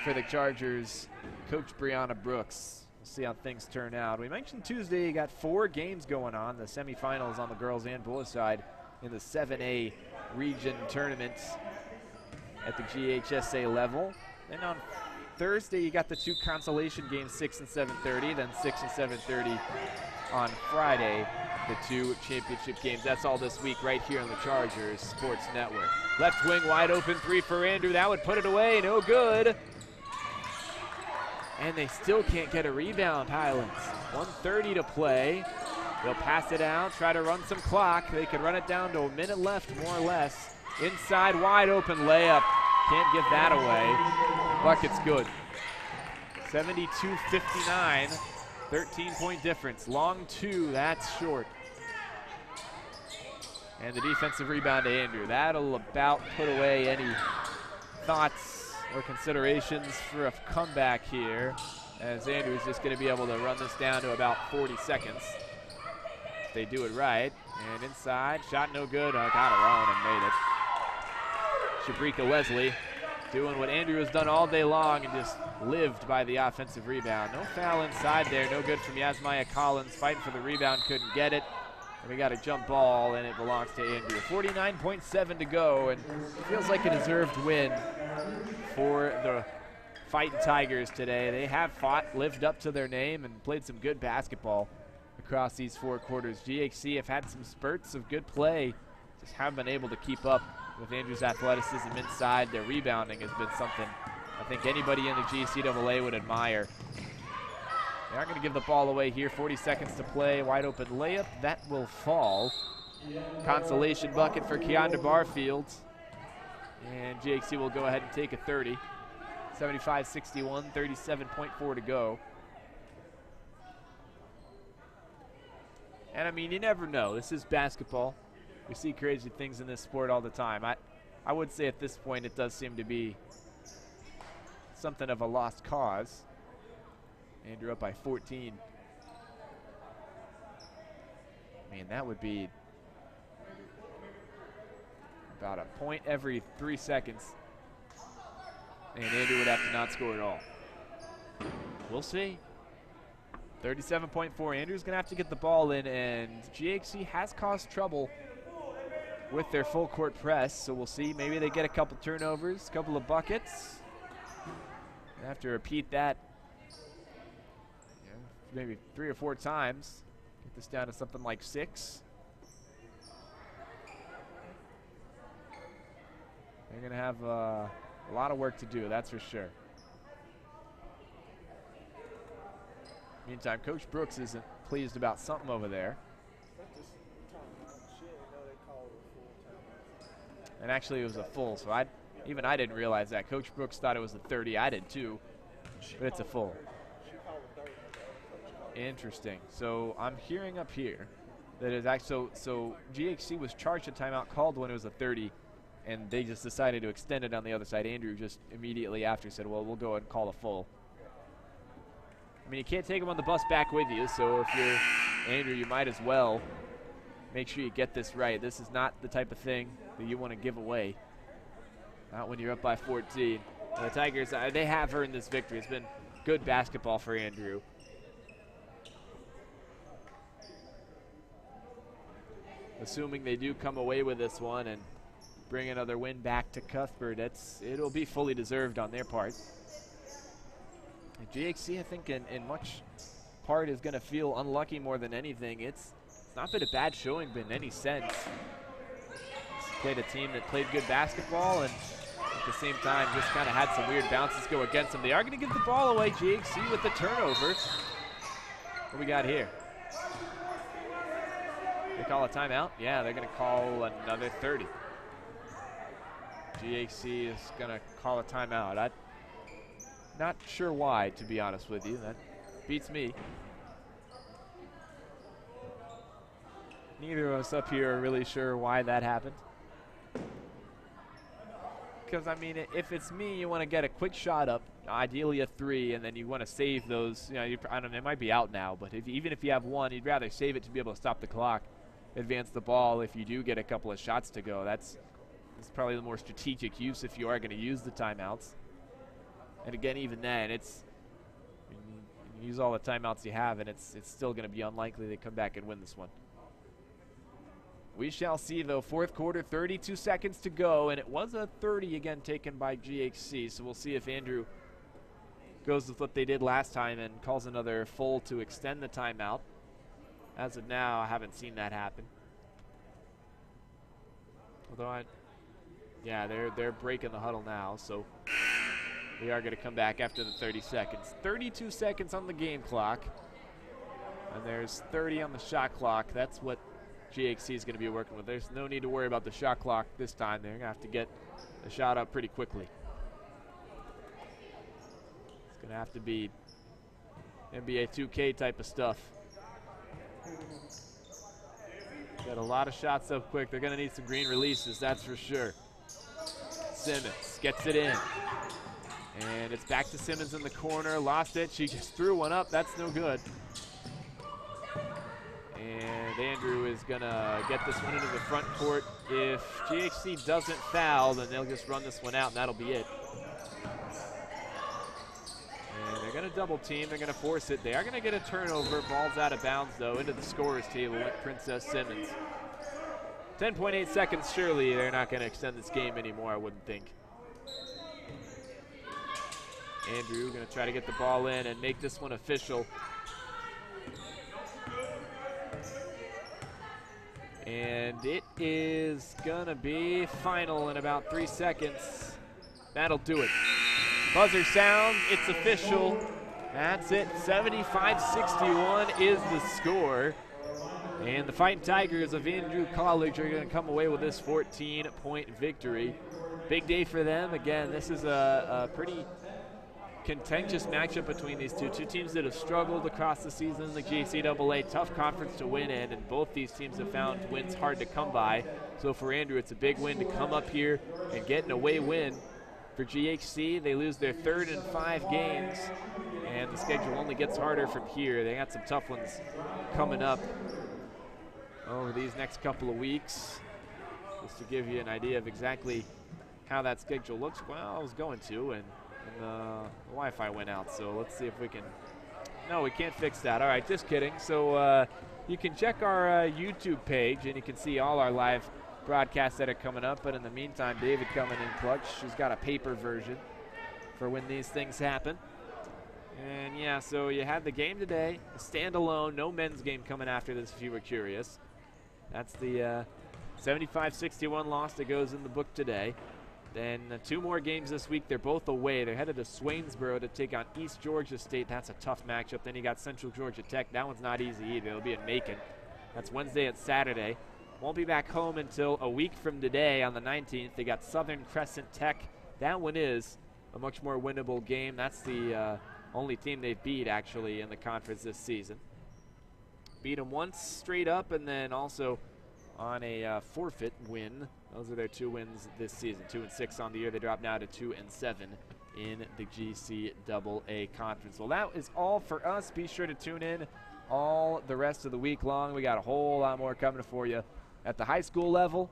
for the Chargers, Coach Brianna Brooks. We'll see how things turn out. We mentioned Tuesday you got 4 games going on, the semifinals on the girls and boys side in the 7A region tournament at the GHSA level. Then on Thursday you got the 2 consolation games, 6 and 7:30, then 6 and 7:30 on Friday, the 2 championship games. That's all this week right here on the Chargers Sports Network. Left wing wide open 3 for Andrew. That would put it away, no good. And they still can't get a rebound, Highlands. 1:30 to play. They'll pass it out, try to run some clock. They could run it down to a minute left, more or less. Inside, wide open layup. Can't give that away. Bucket's good. 72-59, 13-point difference. Long 2, that's short. And the defensive rebound to Andrew. That'll about put away any thoughts or considerations for a comeback here, as Andrew's just going to be able to run this down to about 40 seconds. If they do it right. And inside, shot no good. Got around and made it. Shabrika Leslie doing what Andrew has done all day long and just lived by the offensive rebound. No foul inside there. No good from Yasmaya Collins. Fighting for the rebound, couldn't get it. And we got a jump ball, and it belongs to Andrew. 49.7 to go, and it feels like a deserved win for the Fighting Tigers today. They have fought, lived up to their name, and played some good basketball across these 4 quarters. GHC have had some spurts of good play, just haven't been able to keep up with Andrew's athleticism inside. Their rebounding has been something I think anybody in the GCAA would admire. They aren't going to give the ball away here. 40 seconds to play. Wide open layup. That will fall. Consolation bucket for Keandra Barfield. And GHC will go ahead and take a 30. 75-61, 37.4 to go. And I mean, you never know. This is basketball. We see crazy things in this sport all the time. I would say at this point it does seem to be something of a lost cause. Andrew up by 14. I mean, that would be about a point every 3 seconds. And Andrew would have to not score at all. We'll see. 37.4. Andrew's going to have to get the ball in, and GHC has caused trouble with their full court press, so we'll see. Maybe they get a couple turnovers, a couple of buckets. They have to repeat that maybe 3 or 4 times. Get this down to something like 6. They're going to have a lot of work to do, that's for sure. Meantime, Coach Brooks isn't pleased about something over there. And actually it was a full, so I didn't realize that. Coach Brooks thought it was a 30. I did too, but it's a full. Interesting. So I'm hearing up here that it's actually, so GHC was charged a timeout called when it was a 30, and they just decided to extend it on the other side. Andrew just immediately after said, well, we'll go ahead and call a full. I mean, you can't take him on the bus back with you, so if you're Andrew, you might as well make sure you get this right. This is not the type of thing that you want to give away. Not when you're up by 14. The Tigers, they have earned this victory. It's been good basketball for Andrew. Assuming they do come away with this one and bring another win back to Cuthbert, it'll be fully deserved on their part. And GHC, I think, in much part is going to feel unlucky more than anything. It's not been a bad showing in any sense. It's played a team that played good basketball and at the same time just kind of had some weird bounces go against them. They are going to give the ball away, GHC with the turnover. What we got here? They call a timeout? Yeah, they're going to call another 30. GHC is going to call a timeout. I'm not sure why, to be honest with you. That beats me. Neither of us up here are really sure why that happened. Because, I mean, if it's me, you want to get a quick shot up, ideally a 3, and then you want to save those. You know, I don't know, it might be out now, but even if you have one, you'd rather save it to be able to stop the clock, advance the ball if you do get a couple of shots to go. That's probably the more strategic use if you are going to use the timeouts. And again, even then, you use all the timeouts you have, and it's still going to be unlikely they come back and win this one. We shall see, though. Fourth quarter, 32 seconds to go, and it was a 30 again taken by GHC, so we'll see if Andrew goes with what they did last time and calls another full to extend the timeout. As of now, I haven't seen that happen. Although yeah, they're breaking the huddle now, so they are going to come back after the 30 seconds. 32 seconds on the game clock, and there's 30 on the shot clock. That's what GHC is going to be working with. There's no need to worry about the shot clock this time. They're going to have to get the shot up pretty quickly. It's going to have to be NBA 2K type of stuff. Got a lot of shots up quick. They're going to need some green releases, that's for sure. Simmons gets it in. And it's back to Simmons in the corner. Lost it. She just threw one up. That's no good. And Andrew is going to get this one into the front court. If GHC doesn't foul, then they'll just run this one out, and that'll be it. And they're going to double team. They're going to force it. They are going to get a turnover. Ball's out of bounds, though, into the scorer's table with Princess Simmons. 10.8 seconds, surely they're not going to extend this game anymore, I wouldn't think. Andrew going to try to get the ball in and make this one official. And it is going to be final in about 3 seconds. That'll do it. Buzzer sounds, it's official. That's it, 75-61 is the score. And the Fighting Tigers of Andrew College are going to come away with this 14-point victory. Big day for them. Again, this is a pretty contentious matchup between these two teams that have struggled across the season in the GCAA. Tough conference to win in, and both these teams have found wins hard to come by. So for Andrew, it's a big win to come up here and get an away win. For GHC, they lose their third in 5 games, and the schedule only gets harder from here. They got some tough ones coming up over these next couple of weeks. Just to give you an idea of exactly how that schedule looks. Well, I was going to, and the Wi-Fi went out, so let's see if we can. No, we can't fix that. All right, just kidding. So you can check our YouTube page, and you can see all our live broadcasts that are coming up. But in the meantime, David coming in clutch. She's got a paper version for when these things happen. And yeah, so you had the game today, a standalone, no men's game coming after this if you were curious. That's the 75-61 loss that goes in the book today. Then 2 more games this week. They're both away. They're headed to Swainsboro to take on East Georgia State. That's a tough matchup. Then you got Central Georgia Tech. That one's not easy either. It'll be in Macon. That's Wednesday and Saturday. Won't be back home until a week from today on the 19th. They got Southern Crescent Tech. That one is a much more winnable game. That's the only team they've beat, actually, in the conference this season. Beat them once straight up, and then also on a forfeit win. Those are their 2 wins this season. 2-6 on the year. They drop now to 2-7 in the GCAA conference. Well, that is all for us. Be sure to tune in all the rest of the week long. We got a whole lot more coming for you at the high school level.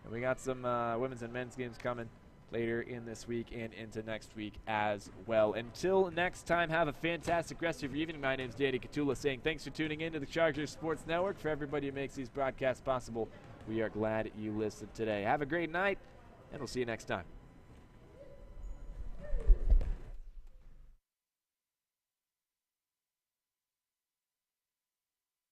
And we got some women's and men's games coming later in this week and into next week as well. Until next time, have a fantastic rest of your evening. My name is Danny Catula saying thanks for tuning in to the Chargers Sports Network. For everybody who makes these broadcasts possible, we are glad you listened today. Have a great night, and we'll see you next time.